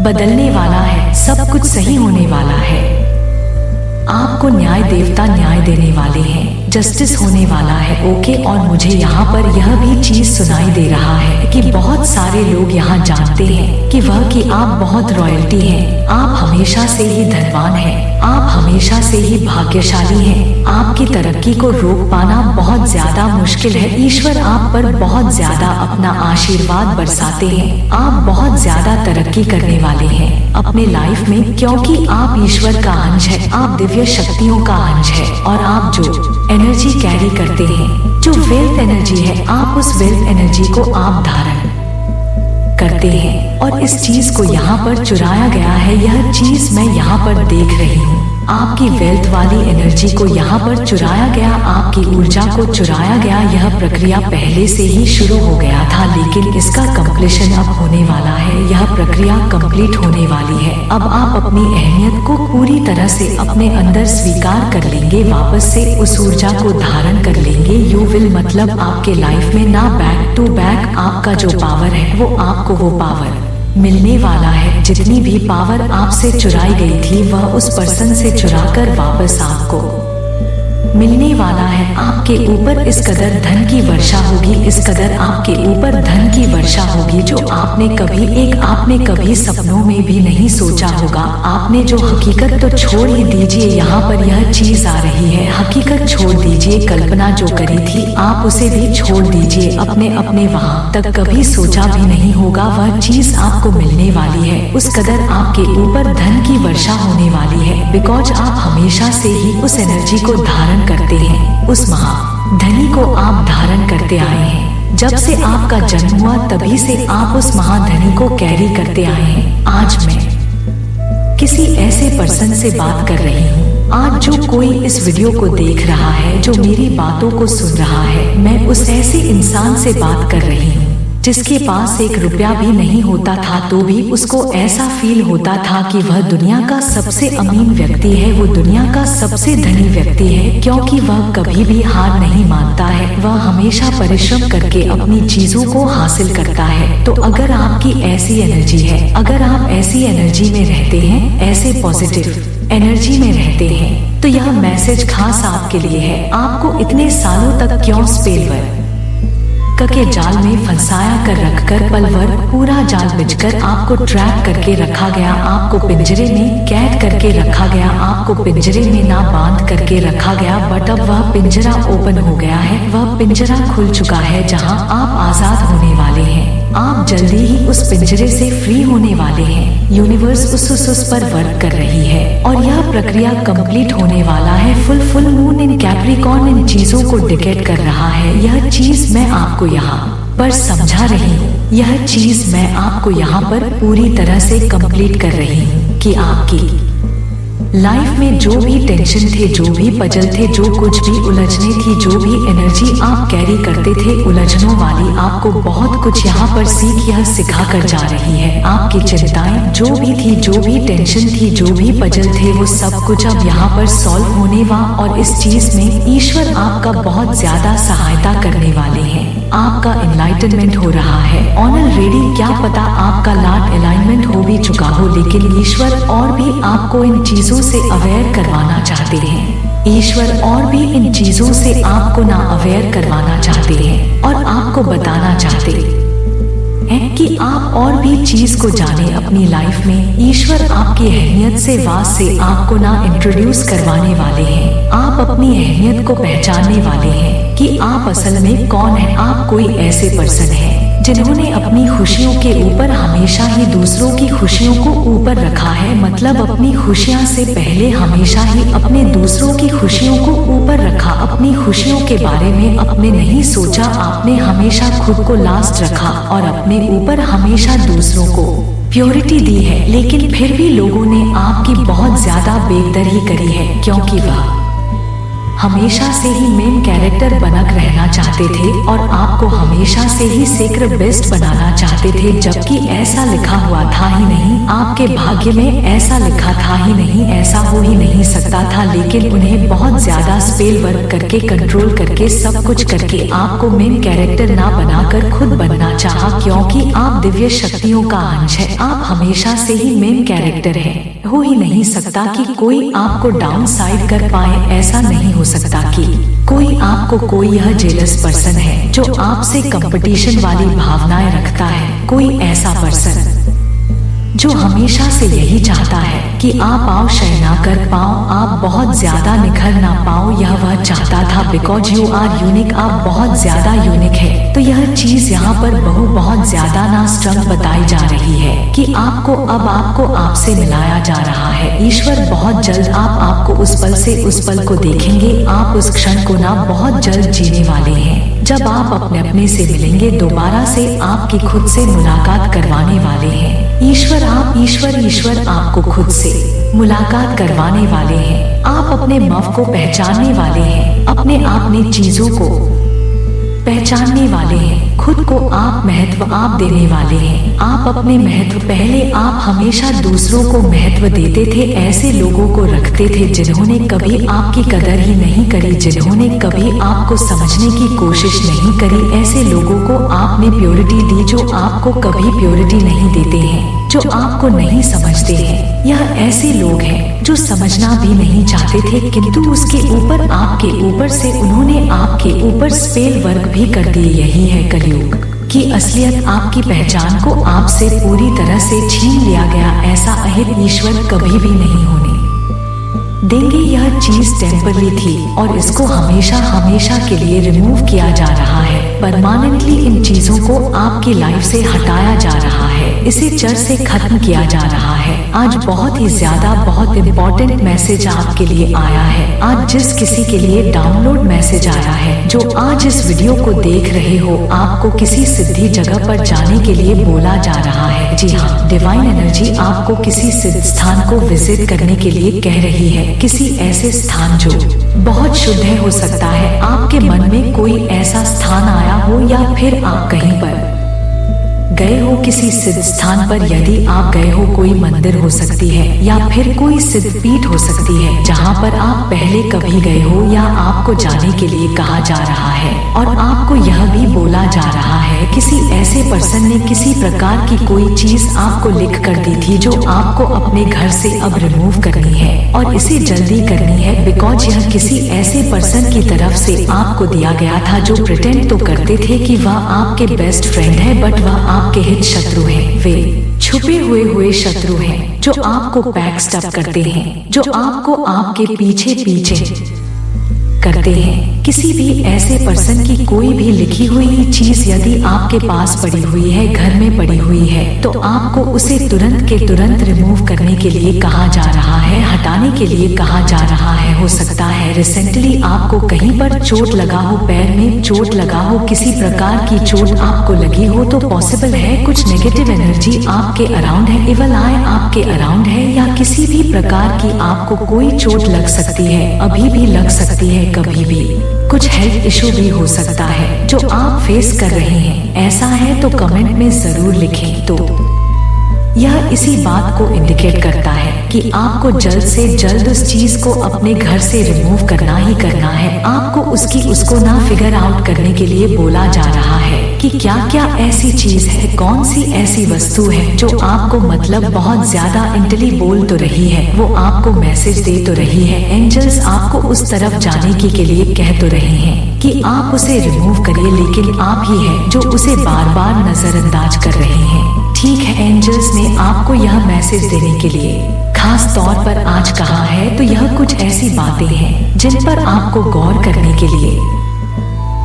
बदलने वाला है, सब कुछ सही होने वाला है। आपको न्याय देवता न्याय देने वाले हैं, जस्टिस होने वाला है। ओके, और मुझे यहाँ पर यह भी चीज सुनाई दे रहा है कि बहुत सारे लोग यहाँ जानते हैं कि आप बहुत रॉयल्टी हैं, आप हमेशा से ही धनवान हैं, आप हमेशा से से ही भाग्यशाली हैं। आपकी तरक्की को रोक पाना बहुत ज्यादा मुश्किल है। ईश्वर आप पर बहुत ज्यादा अपना आशीर्वाद बरसाते हैं। आप बहुत ज्यादा तरक्की करने वाले हैं अपने लाइफ में, क्योंकि आप ईश्वर का अंश है। आप दिव्य शक्तियों का अंश है और आप जो एनर्जी कैरी करते हैं, जो वेल्थ एनर्जी है, आप उस वेल्थ एनर्जी को आप धारण करते हैं। और इस चीज को यहाँ पर चुराया गया है। यह चीज मैं यहाँ पर देख रही हूँ। आपकी वेल्थ वाली एनर्जी को यहाँ पर चुराया गया, आपकी ऊर्जा को चुराया गया। यह प्रक्रिया पहले से ही शुरू हो गया था, लेकिन इसका कंप्लीशन अब होने वाला है। यह प्रक्रिया कंप्लीट होने वाली है। अब आप अपनी अहमियत को पूरी तरह से अपने अंदर स्वीकार कर लेंगे, वापस से उस ऊर्जा को धारण कर लेंगे। यू विल मतलब आपके लाइफ में ना बैक टू बैक आपका जो पावर है वो आपको वो पावर मिलने वाला है। जितनी भी पावर आपसे चुराई गई थी वह उस पर्सन से चुराकर वापस आपको मिलने वाला है। आपके ऊपर इस कदर धन की वर्षा होगी, इस कदर आपके ऊपर धन की वर्षा होगी जो आपने कभी सपनों में भी नहीं सोचा होगा। आपने जो हकीकत तो छोड़ ही दीजिए, यहाँ पर यह चीज आ रही है। हकीकत छोड़ दीजिए, कल्पना जो करी थी आप उसे भी छोड़ दीजिए। अपने वहाँ तक कभी सोचा भी नहीं होगा वह चीज आपको मिलने वाली है। उस कदर आपके ऊपर धन की वर्षा होने वाली है, बिकॉज आप हमेशा से ही उस एनर्जी को धारण करते हैं। उस महाधनी को आप धारण करते आए हैं। जब से आपका जन्म हुआ तभी से आप उस महाधनी को कैरी करते आए हैं। आज मैं किसी ऐसे पर्सन से बात कर रही हूँ। आज जो कोई इस वीडियो को देख रहा है, जो मेरी बातों को सुन रहा है, मैं उस ऐसे इंसान से बात कर रही हूँ जिसके पास 1 रुपया भी नहीं होता था तो भी उसको ऐसा फील होता था कि वह दुनिया का सबसे अमीर व्यक्ति है, वो दुनिया का सबसे धनी व्यक्ति है, क्योंकि वह कभी भी हार नहीं मानता है। वह हमेशा परिश्रम करके अपनी चीजों को हासिल करता है। तो अगर आपकी ऐसी एनर्जी है, अगर आप ऐसी एनर्जी में रहते हैं, ऐसे पॉजिटिव एनर्जी में रहते हैं, तो यह मैसेज खास आपके लिए है। आपको इतने सालों तक क्यों स्पेलवर के जाल में फंसाया कर रखकर, पलवर पूरा जाल बिछकर आपको ट्रैप करके रखा गया, आपको पिंजरे में कैद करके रखा गया, आपको पिंजरे में ना बांध करके रखा गया। बट अब वह पिंजरा ओपन हो गया है, वह पिंजरा खुल चुका है जहां आप आजाद होने वाले हैं। आप जल्दी ही उस पिंजरे से फ्री होने वाले हैं। यूनिवर्स उस पर वर्क कर रही है और यह प्रक्रिया कंप्लीट होने वाला है। फुल मून इन कैप्रिकॉर्न इन चीजों को डिकेट कर रहा है। यह चीज मैं आपको यहाँ पर समझा रही हूँ, यह चीज मैं आपको यहाँ पर पूरी तरह से कंप्लीट कर रही हूँ कि आपकी लाइफ में जो भी टेंशन थे, जो भी पजल थे, जो कुछ भी उलझने थी, जो भी एनर्जी आप कैरी करते थे उलझनों वाली, आपको बहुत कुछ यहाँ पर सीख यह सिखा कर जा रही है। आपकी चिंताएं जो भी थी, जो भी टेंशन थी, जो भी पजल थे, वो सब कुछ अब यहाँ पर सॉल्व होने वाला। और इस चीज में ईश्वर आपका बहुत ज्यादा सहायता करने वाले हैं। आपका एनलाइटनमेंट हो रहा है ऑलरेडी। क्या पता आपका लाट अलाइनमेंट हो भी चुका हो, लेकिन ईश्वर और भी आपको इन चीजों से अवेयर करवाना चाहते हैं। ईश्वर और भी इन चीजों से आपको ना अवेयर करवाना चाहते हैं और आपको बताना चाहते हैं कि आप और भी चीज को जाने अपनी लाइफ में। ईश्वर आपकी अहमियत से वास से आपको ना इंट्रोड्यूस करवाने वाले हैं। आप अपनी अहमियत को पहचानने वाले हैं कि आप असल में कौन है। आप कोई ऐसे पर्सन है जिन्होंने अपनी खुशियों के ऊपर हमेशा ही दूसरों की खुशियों को ऊपर रखा है। मतलब अपनी खुशियां से पहले हमेशा ही अपने दूसरों की खुशियों को ऊपर रखा। अपनी खुशियों के बारे में आपने नहीं सोचा, आपने हमेशा खुद को लास्ट रखा और अपने ऊपर हमेशा दूसरों को प्योरिटी दी है। लेकिन फिर भी लोगों ने आपकी बहुत ज्यादा बेकदरी करी है, क्योंकि वह हमेशा से ही मेन कैरेक्टर बनक रहना चाहते थे और आपको हमेशा से ही सीक्रेट बेस्ट बनाना चाहते थे, जबकि ऐसा लिखा हुआ था ही नहीं। आपके भाग्य में ऐसा लिखा था ही नहीं, ऐसा हो ही नहीं सकता था। लेकिन उन्हें बहुत ज्यादा स्पेल वर्क करके, कंट्रोल करके, सब कुछ करके आपको मेन कैरेक्टर ना बनाकर खुद बनना चाहा, क्योंकि आप दिव्य शक्तियों का अंश है। आप हमेशा से ही मेन कैरेक्टर है। हो ही नहीं सकता कि कोई आपको डाउन साइड कर पाए। ऐसा नहीं हो सकता कि कोई आपको, कोई यह जेलस पर्सन है जो आपसे कंपटीशन वाली भावनाएं रखता है, कोई ऐसा पर्सन जो हमेशा से यही चाहता है कि आप आओ शय ना कर पाओ, आप बहुत ज्यादा निखर ना पाओ, यह वह चाहता था। बिकॉज यू आर यूनिक, आप बहुत ज्यादा यूनिक है। तो यह चीज यहाँ पर बहुत ज्यादा ना स्ट्रंग बताई जा रही है कि आपको अब आपको आपसे मिलाया जा रहा है। ईश्वर बहुत जल्द आपको उस पल से उस पल को देखेंगे, आप उस क्षण को ना बहुत जल्द जीने वाले हैं जब आप अपने से मिलेंगे, दोबारा से आपकी खुद से मुलाकात करवाने वाले हैं। ईश्वर आपको खुद से मुलाकात करवाने वाले हैं। आप अपने मव को पहचानने वाले हैं, अपने आप में चीजों को पहचानने वाले हैं, खुद को आप महत्व आप देने वाले हैं। आप अपने महत्व, पहले आप हमेशा दूसरों को महत्व देते थे, ऐसे लोगों को रखते थे जिन्होंने कभी आपकी कदर ही नहीं करी, जिन्होंने कभी आपको समझने की कोशिश नहीं करी। ऐसे लोगों को आपने प्योरिटी दी जो आपको कभी प्योरिटी नहीं देते हैं, जो आपको नहीं समझते हैं। यह ऐसे लोग हैं जो समझना भी नहीं चाहते थे, किंतु उसके ऊपर आपके ऊपर से उन्होंने आपके ऊपर स्पेल वर्क भी कर दिए। यही है कलयुग की असलियत, आपकी पहचान को आपसे पूरी तरह से छीन लिया गया। ऐसा अहित ईश्वर कभी भी नहीं होने देंगे। यह चीज टेम्पररी थी और इसको हमेशा के लिए रिमूव किया जा रहा है। परमानेंटली इन चीजों को आपकी लाइफ से हटाया जा रहा है, इसे जड़ से खत्म किया जा रहा है। आज बहुत ही ज्यादा बहुत इम्पोर्टेंट मैसेज आपके लिए आया है। आज जिस किसी के लिए डाउनलोड मैसेज आया है, जो आज इस वीडियो को देख रहे हो, आपको किसी सिद्धि जगह पर जाने के लिए बोला जा रहा है। जी हाँ, डिवाइन एनर्जी आपको किसी सिद्ध स्थान को विजिट करने के लिए कह रही है। किसी ऐसे स्थान जो बहुत शुद्ध है, हो सकता है आपके मन में कोई ऐसा स्थान आया हो या फिर आप कहीं पर गए हो किसी सिद्ध स्थान पर। यदि आप गए हो, कोई मंदिर हो सकती है या फिर कोई सिद्ध पीठ हो सकती है जहाँ पर आप पहले कभी गए हो या आपको जाने के लिए कहा जा रहा है। और आपको यह भी बोला जा रहा है किसी ऐसे पर्सन ने किसी प्रकार की कोई चीज आपको लिख कर दी थी जो आपको अपने घर से अब रिमूव करनी है और इसे जल्दी करनी है। बिकॉज यह किसी ऐसे पर्सन की तरफ से आपको दिया गया था जो प्रिटेंड तो करते थे कि वह आपके बेस्ट फ्रेंड है, बट वह आपके हित शत्रु हैं। वे छुपे हुए शत्रु हैं जो आपको बैकस्टैब करते हैं, जो आपको आपके पीछे करते हैं। किसी भी ऐसे पर्सन की कोई भी लिखी हुई चीज यदि आपके पास पड़ी हुई है, घर में पड़ी हुई है, तो आपको उसे तुरंत के तुरंत रिमूव करने के लिए कहा जा रहा है, हटाने के लिए कहा जा रहा है। हो सकता है रिसेंटली आपको कहीं पर चोट लगा हो, पैर में चोट लगा हो, किसी प्रकार की चोट आपको लगी हो, तो पॉसिबल है कुछ नेगेटिव एनर्जी आपके अराउंड है, इवल आई आपके अराउंड है, या किसी भी प्रकार की आपको कोई चोट लग सकती है, अभी भी लग सकती है, कभी भी कुछ हेल्थ इशू भी हो सकता है जो आप फेस कर रहे हैं। ऐसा है तो कमेंट में जरूर लिखें। तो यह इसी बात को इंडिकेट करता है कि आपको जल्द से जल्द उस चीज को अपने घर से रिमूव करना ही करना है। आपको उसको ना फिगर आउट करने के लिए बोला जा रहा है कि क्या क्या ऐसी चीज है, कौन सी ऐसी वस्तु है जो आपको मतलब बहुत ज्यादा इंटेली बोल तो रही है, वो आपको मैसेज दे तो रही है। एंजल्स आपको उस तरफ जाने के लिए कह तो रहे हैं कि आप उसे रिमूव करिए, लेकिन आप ही है जो उसे बार बार नजरअंदाज कर रहे हैं। ठीक है, एंजल्स ने आपको यह मैसेज देने के लिए खास तौर पर आज कहा है, तो यह कुछ ऐसी बातें हैं जिन पर आपको गौर करने के लिए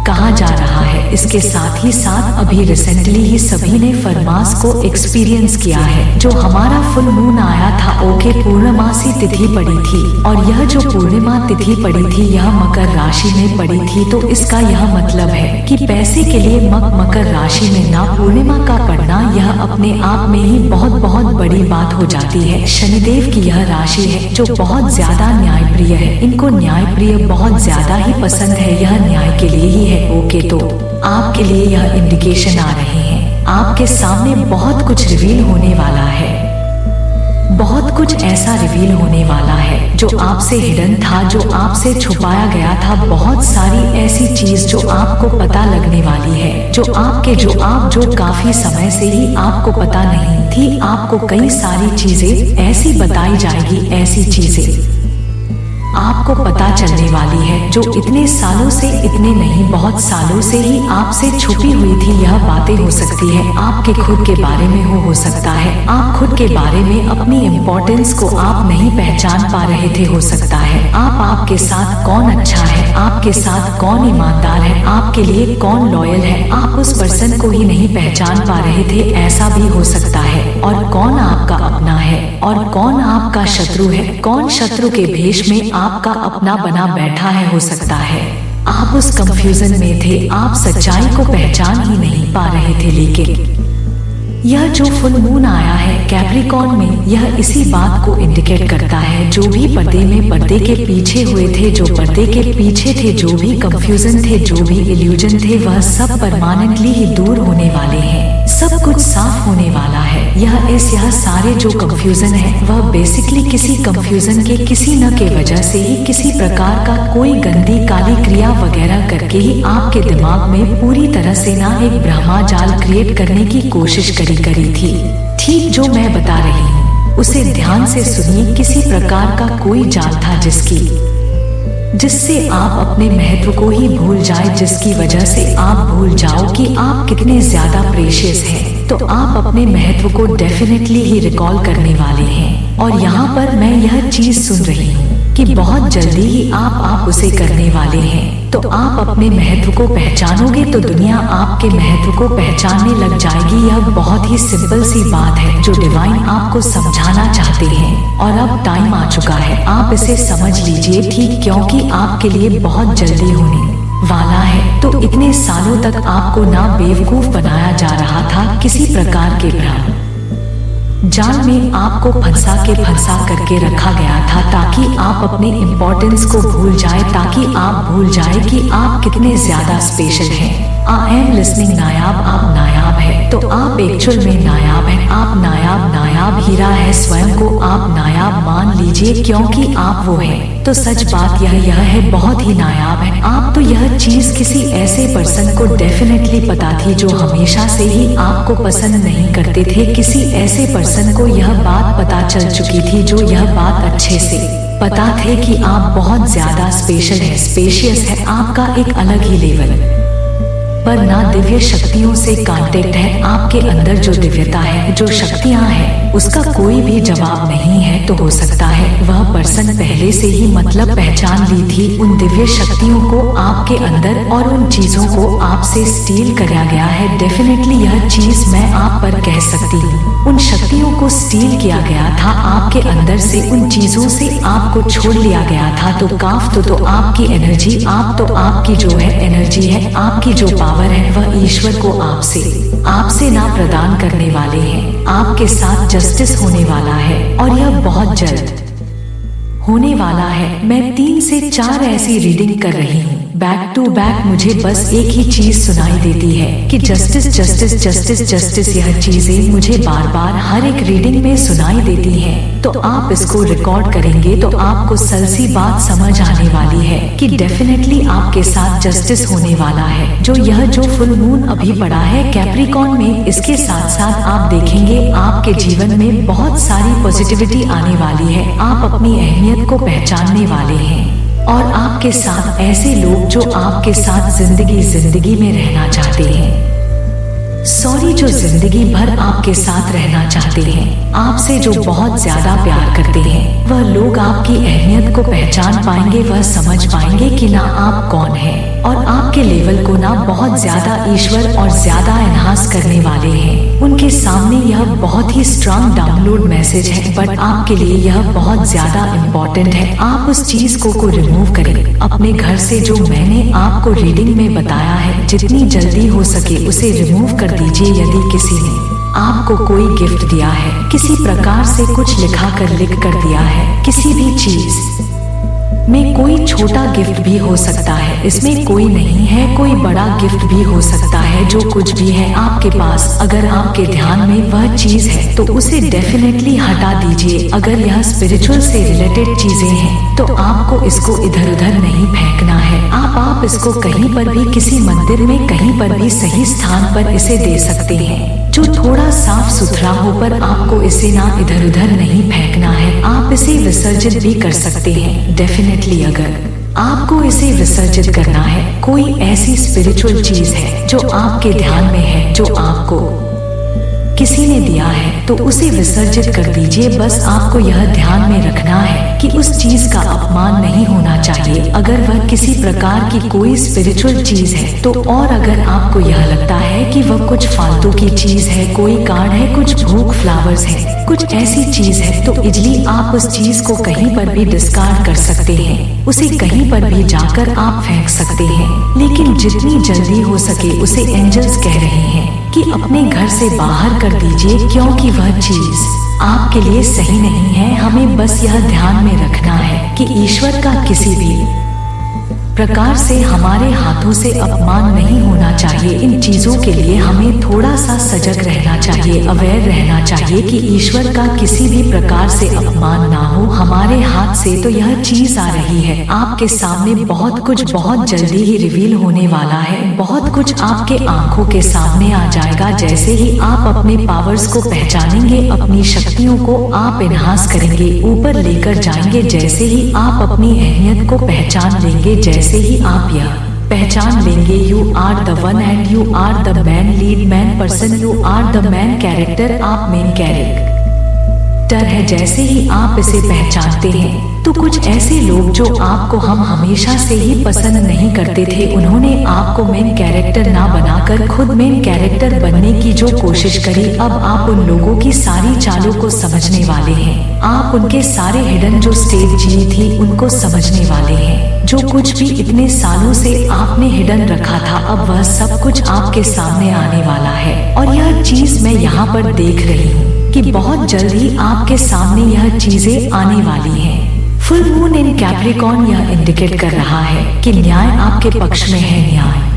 कहा जा रहा है। इसके साथ ही साथ अभी रिसेंटली ही सभी ने फरमास को एक्सपीरियंस किया है। जो हमारा फुल मून आया था, ओके, पूर्णमासी तिथि पड़ी थी, और यह जो पूर्णिमा तिथि पड़ी थी यह मकर राशि में पड़ी थी। तो इसका यह मतलब है कि पैसे के लिए मकर राशि में ना पूर्णिमा का पड़ना, यह अपने आप में ही बहुत बड़ी बात हो जाती है। शनिदेव की यह राशि है जो बहुत ज्यादा न्यायप्रिय है, इनको न्यायप्रिय बहुत ज्यादा ही पसंद है, यह न्याय के लिए ही है। ओके, तो आपके लिए यह इंडिकेशन आ रहे हैं, आपके सामने बहुत कुछ रिवील होने वाला है, बहुत कुछ ऐसा रिवील होने वाला है जो आपसे हिडन था, जो आपसे छुपाया गया था। बहुत सारी ऐसी चीज जो आपको पता लगने वाली है, जो काफी समय से ही आपको पता नहीं थी। आपको कई सारी चीजें ऐसी बताई जाएगी, ऐसी चीजें आपको पता चलने वाली है, जो इतने सालों से, इतने नहीं बहुत सालों से ही आपसे छुपी हुई थी। यह बातें हो सकती है आपके खुद के बारे में हो सकता है आप खुद के बारे में अपनी इम्पोर्टेंस को आप नहीं पहचान पा रहे थे। हो सकता है आपके साथ कौन अच्छा है, आपके साथ कौन ईमानदार है, आपके लिए कौन लॉयल है, आप उस पर्सन को ही नहीं पहचान पा रहे थे। ऐसा भी हो सकता है। और कौन आपका अपना है और कौन आपका शत्रु है, कौन शत्रु के भेष में आपका अपना बना बैठा है। हो सकता है आप उस कंफ्यूजन में थे, आप सच्चाई को पहचान ही नहीं पा रहे थे। लेकिन यह जो फुल मून आया है कैप्रिकॉर्न में, यह इसी बात को इंडिकेट करता है। जो भी पर्दे में, पर्दे के पीछे हुए थे, जो पर्दे के पीछे थे, जो भी कंफ्यूजन थे, जो भी इल्यूजन थे, वह सब परमानेंटली ही दूर होने वाले हैं। सब कुछ साफ होने वाला है। यह सारे जो कंफ्यूजन है वह बेसिकली किसी कंफ्यूजन के, किसी न के वजह से ही, किसी प्रकार का कोई गंदी काली क्रिया वगैरह करके ही आपके दिमाग में पूरी तरह से ना एक ब्रह्माजाल क्रिएट करने की कोशिश करी थी। ठीक जो मैं बता रही हूँ उसे ध्यान से सुनिए। किसी प्रकार का कोई जाल था जिससे आप अपने महत्व को ही भूल जाए, जिसकी वजह से आप भूल जाओ कि आप कितने ज्यादा प्रेशियस हैं। तो आप अपने महत्व को डेफिनेटली ही रिकॉल करने वाले हैं। और यहाँ पर मैं यह चीज सुन रही हूँ कि बहुत जल्दी ही आप उसे करने वाले हैं। तो आप अपने महत्व को पहचानोगे तो दुनिया आपके महत्व को पहचानने लग जाएगी। यह बहुत ही सिंपल सी बात है जो डिवाइन आपको समझाना चाहते हैं। और अब टाइम आ चुका है, आप इसे समझ लीजिए। ठीक, क्योंकि आपके लिए बहुत जल्दी होने वाला है। तो इतने सालों तक आपको ना बेवकूफ बनाया जा रहा था, किसी प्रकार के भ्रम जाल में आपको फंसा करके रखा गया था, ताकि आप अपने इम्पोर्टेंस को भूल जाए, ताकि आप भूल जाए कि आप कितने ज्यादा स्पेशल हैं। आई एम लिसनिंग नायाब, आप नायाब है। तो आप एक्चुअल में नायाब हैं। आप नायाब हीरा है। स्वयं को आप नायाब मान लीजिए, क्योंकि आप वो हैं। तो सच बात यह है, बहुत ही नायाब है आप। तो यह चीज किसी ऐसे पर्सन को डेफिनेटली पता थी जो हमेशा से ही आपको पसंद नहीं करते थे। किसी ऐसे पर्सन को यह बात पता चल चुकी थी, जो यह बात अच्छे से पता थे कि आप बहुत ज्यादा स्पेशल है, स्पेशियस है। आपका एक अलग ही लेवल पर ना दिव्य शक्तियों से कांटेक्ट है। आपके अंदर जो दिव्यता है, जो शक्तियां हैं, उसका कोई भी जवाब नहीं है। तो हो सकता है वह पर्सन पहले से ही मतलब पहचान ली थी उन दिव्य शक्तियों को आपके अंदर, और उन चीजों को आपसे स्टील किया गया है। डेफिनेटली यह चीज मैं आप पर कह सकती हूँ, उन शक्तियों को स्टील किया गया था आपके अंदर से, उन चीजों से आपको छोड़ लिया गया था। तो काफ तो आपकी एनर्जी, आपकी जो है एनर्जी है, आपकी जो पावर है, वह ईश्वर को आपसे ना प्रदान करने वाले हैं। आपके साथ जस्टिस होने वाला है, और यह बहुत जल्द होने वाला है। मैं 3 से 4 ऐसी रीडिंग कर रही हूँ बैक टू बैक। मुझे बस एक ही चीज सुनाई देती है कि जस्टिस जस्टिस जस्टिस जस्टिस। यह चीजें मुझे बार बार हर एक रीडिंग में सुनाई देती हैं। तो आप इसको रिकॉर्ड करेंगे तो आपको सलसी बात समझ आने वाली है कि डेफिनेटली आपके साथ जस्टिस होने वाला है। जो फुल मून अभी पड़ा है कैप्रिकॉर्न में, इसके साथ साथ आप देखेंगे आपके जीवन में बहुत सारी पॉजिटिविटी आने वाली है। आप अपनी अहमियत को पहचानने वाले हैं, और आपके साथ ऐसे लोग जो आपके साथ जिंदगी में रहना चाहते हैं, जो जिंदगी भर आपके साथ रहना चाहते हैं, आपसे जो बहुत ज्यादा प्यार करते हैं, वह लोग आपकी अहमियत को पहचान पाएंगे। वह समझ पाएंगे कि ना आप कौन है, और आपके लेवल को ना बहुत ज्यादा ईश्वर और ज्यादा एनहांस करने वाले हैं। उनके सामने यह बहुत ही स्ट्रांग डाउनलोड मैसेज है, बट आपके लिए यह बहुत ज्यादा इम्पोर्टेंट है। आप उस चीज को रिमूव करें अपने घर से, जो मैंने आपको रीडिंग में बताया है। जितनी जल्दी हो सके उसे रिमूव कर दीजिए। यदि किसी ने आपको कोई गिफ्ट दिया है, किसी प्रकार से कुछ लिख कर दिया है, किसी भी चीज में कोई छोटा गिफ्ट भी हो सकता है, इसमें कोई नहीं है, कोई बड़ा गिफ्ट भी हो सकता है। जो कुछ भी है आपके पास, अगर आपके ध्यान में वह चीज है तो उसे डेफिनेटली हटा दीजिए। अगर यह स्पिरिचुअल से रिलेटेड चीजें हैं तो आपको इसको इधर उधर नहीं फेंकना है। आप इसको कहीं पर भी, किसी मंदिर में, कहीं पर भी सही स्थान पर इसे दे सकते हैं, जो थोड़ा साफ सुथरा हो, पर आपको इसे ना इधर उधर नहीं फेंकना है। आप इसे विसर्जित भी कर सकते हैं डेफिनेटली। अगर आपको इसे विसर्जित करना है। कोई ऐसी स्पिरिचुअल चीज है जो आपके ध्यान में है, जो आपको किसी ने दिया है, तो उसे विसर्जित कर दीजिए। बस आपको यह ध्यान में रखना है कि उस चीज का अपमान नहीं होना चाहिए। अगर वह किसी प्रकार की कोई स्पिरिचुअल चीज है तो, और अगर आपको यह लगता है कि वह कुछ फालतू की चीज है, कोई कार्ड है, कुछ भूख फ्लावर्स है, कुछ ऐसी चीज है, तो इजली आप उस चीज को कहीं पर भी डिस्कार्ड कर सकते हैं। उसे कहीं पर भी जाकर आप फेंक सकते हैं। लेकिन जितनी जल्दी हो सके उसे एंजल्स कह रहे हैं कि अपने घर से बाहर कर दीजिए, क्योंकि वह चीज आपके लिए सही नहीं है। हमें बस यह ध्यान में रखना है कि ईश्वर का किसी भी प्रकार से हमारे हाथों से अपमान नहीं होना चाहिए। इन चीजों के लिए हमें थोड़ा सा सजग रहना चाहिए, अवेयर रहना चाहिए कि ईश्वर का किसी भी प्रकार से अपमान ना हो हमारे हाथ से। तो यह चीज आ रही है आपके सामने, बहुत कुछ बहुत जल्दी ही रिवील होने वाला है। बहुत कुछ आपके आंखों के सामने आ जाएगा। जैसे ही आप अपने पावर्स को पहचानेंगे, अपनी शक्तियों को आप एनहांस करेंगे, ऊपर लेकर जाएंगे। जैसे ही आप अपनी अहमियत को पहचान लेंगे, जैसे ही आप यह पहचान लेंगे, you are the one and you are the man lead man person, you are the man character, आप मेन कैरेक्टर है। जैसे ही आप इसे पहचानते हैं तो कुछ ऐसे लोग जो आपको हम हमेशा से ही पसंद नहीं करते थे, उन्होंने आपको मेन कैरेक्टर ना बनाकर खुद मेन कैरेक्टर बनने की जो कोशिश करी, अब आप उन लोगों की सारी चालों को समझने वाले हैं। आप उनके सारे हिडन जो स्ट्रेटजी थी उनको समझने वाले हैं। जो कुछ भी इतने सालों से आपने हिडन रखा था, अब वह सब कुछ आपके सामने आने वाला है। और यह चीज मैं यहाँ पर देख रही हूँ कि बहुत जल्द ही आपके सामने यह चीजें आने वाली हैं। फुल मून इन कैप्रिकॉर्न यह इंडिकेट कर रहा है कि न्याय आपके पक्ष में है। न्याय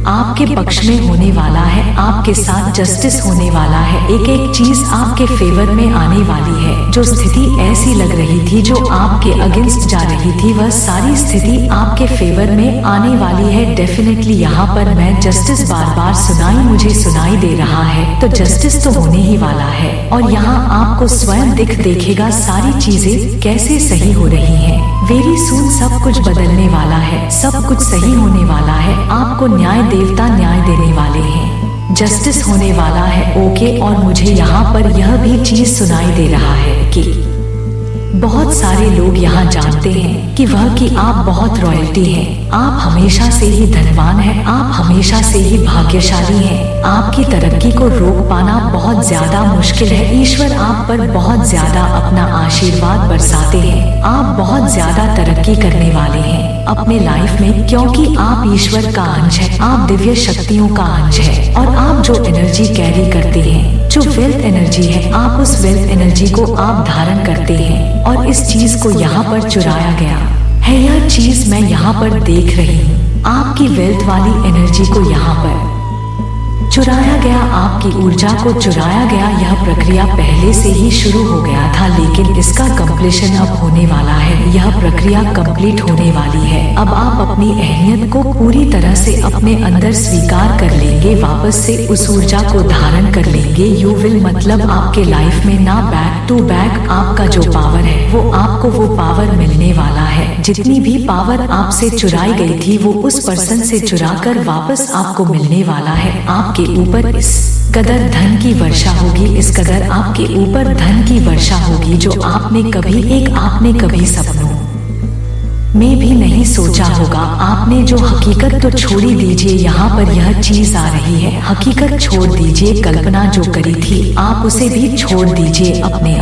आपके पक्ष में होने वाला है, आपके साथ जस्टिस होने वाला है। एक एक चीज आपके फेवर में आने वाली है। जो स्थिति ऐसी लग रही थी, जो आपके अगेंस्ट जा रही थी, वह सारी स्थिति आपके फेवर में आने वाली है। डेफिनेटली यहाँ पर मैं जस्टिस बार बार मुझे सुनाई दे रहा है, तो जस्टिस तो होने ही वाला है। और यहाँ आपको स्वयं देखेगा सारी चीजें कैसे सही हो रही हैं। वेरी सून सब कुछ बदलने वाला है, सब कुछ सही होने वाला है। आपको न्याय देवता न्याय देने वाले हैं, जस्टिस होने वाला है। ओके, और मुझे यहाँ पर यह भी चीज सुनाई दे रहा है कि बहुत सारे लोग यहाँ जानते हैं कि आप बहुत रॉयल्टी हैं, आप हमेशा से ही धनवान हैं, आप हमेशा से ही भाग्यशाली हैं। आपकी तरक्की को रोक पाना बहुत ज्यादा मुश्किल है। ईश्वर आप पर बहुत ज्यादा अपना आशीर्वाद बरसाते हैं। आप बहुत ज्यादा तरक्की करने वाले हैं अपने लाइफ में, क्योंकि आप ईश्वर का अंश है, आप दिव्य शक्तियों का अंश है। और आप जो एनर्जी कैरी करते हैं, जो वेल्थ एनर्जी है, आप उस वेल्थ एनर्जी को आप धारण करते हैं। और इस चीज को यहाँ पर चुराया गया है। यह चीज मैं यहाँ पर देख रही हूँ। आपकी वेल्थ वाली एनर्जी को यहाँ पर चुराया गया, आपकी ऊर्जा को चुराया गया। यह प्रक्रिया पहले से ही शुरू हो गया था, लेकिन इसका कंप्लीशन अब होने वाला है। यह प्रक्रिया कंप्लीट होने वाली है। अब आप अपनी अहमियत को पूरी तरह से अपने अंदर स्वीकार कर लेंगे, वापस से उस ऊर्जा को धारण कर लेंगे। यू विल मतलब आपके लाइफ में ना बैक टू बैक आपका जो पावर है, वो आपको वो पावर मिलने वाला है। जितनी भी पावर आपसे चुराई गई थी, वो उस पर्सन से चुरा कर वापस आपको मिलने वाला है। आपके ऊपर इस कदर धन की वर्षा होगी, इस कदर आपके ऊपर धन की वर्षा होगी जो आपने कभी सपनों में भी नहीं सोचा होगा। आपने जो हकीकत तो छोड़ी दीजिए, यहाँ पर यह चीज आ रही है। हकीकत छोड़ दीजिए, कल्पना जो करी थी आप उसे भी छोड़ दीजिए। अपने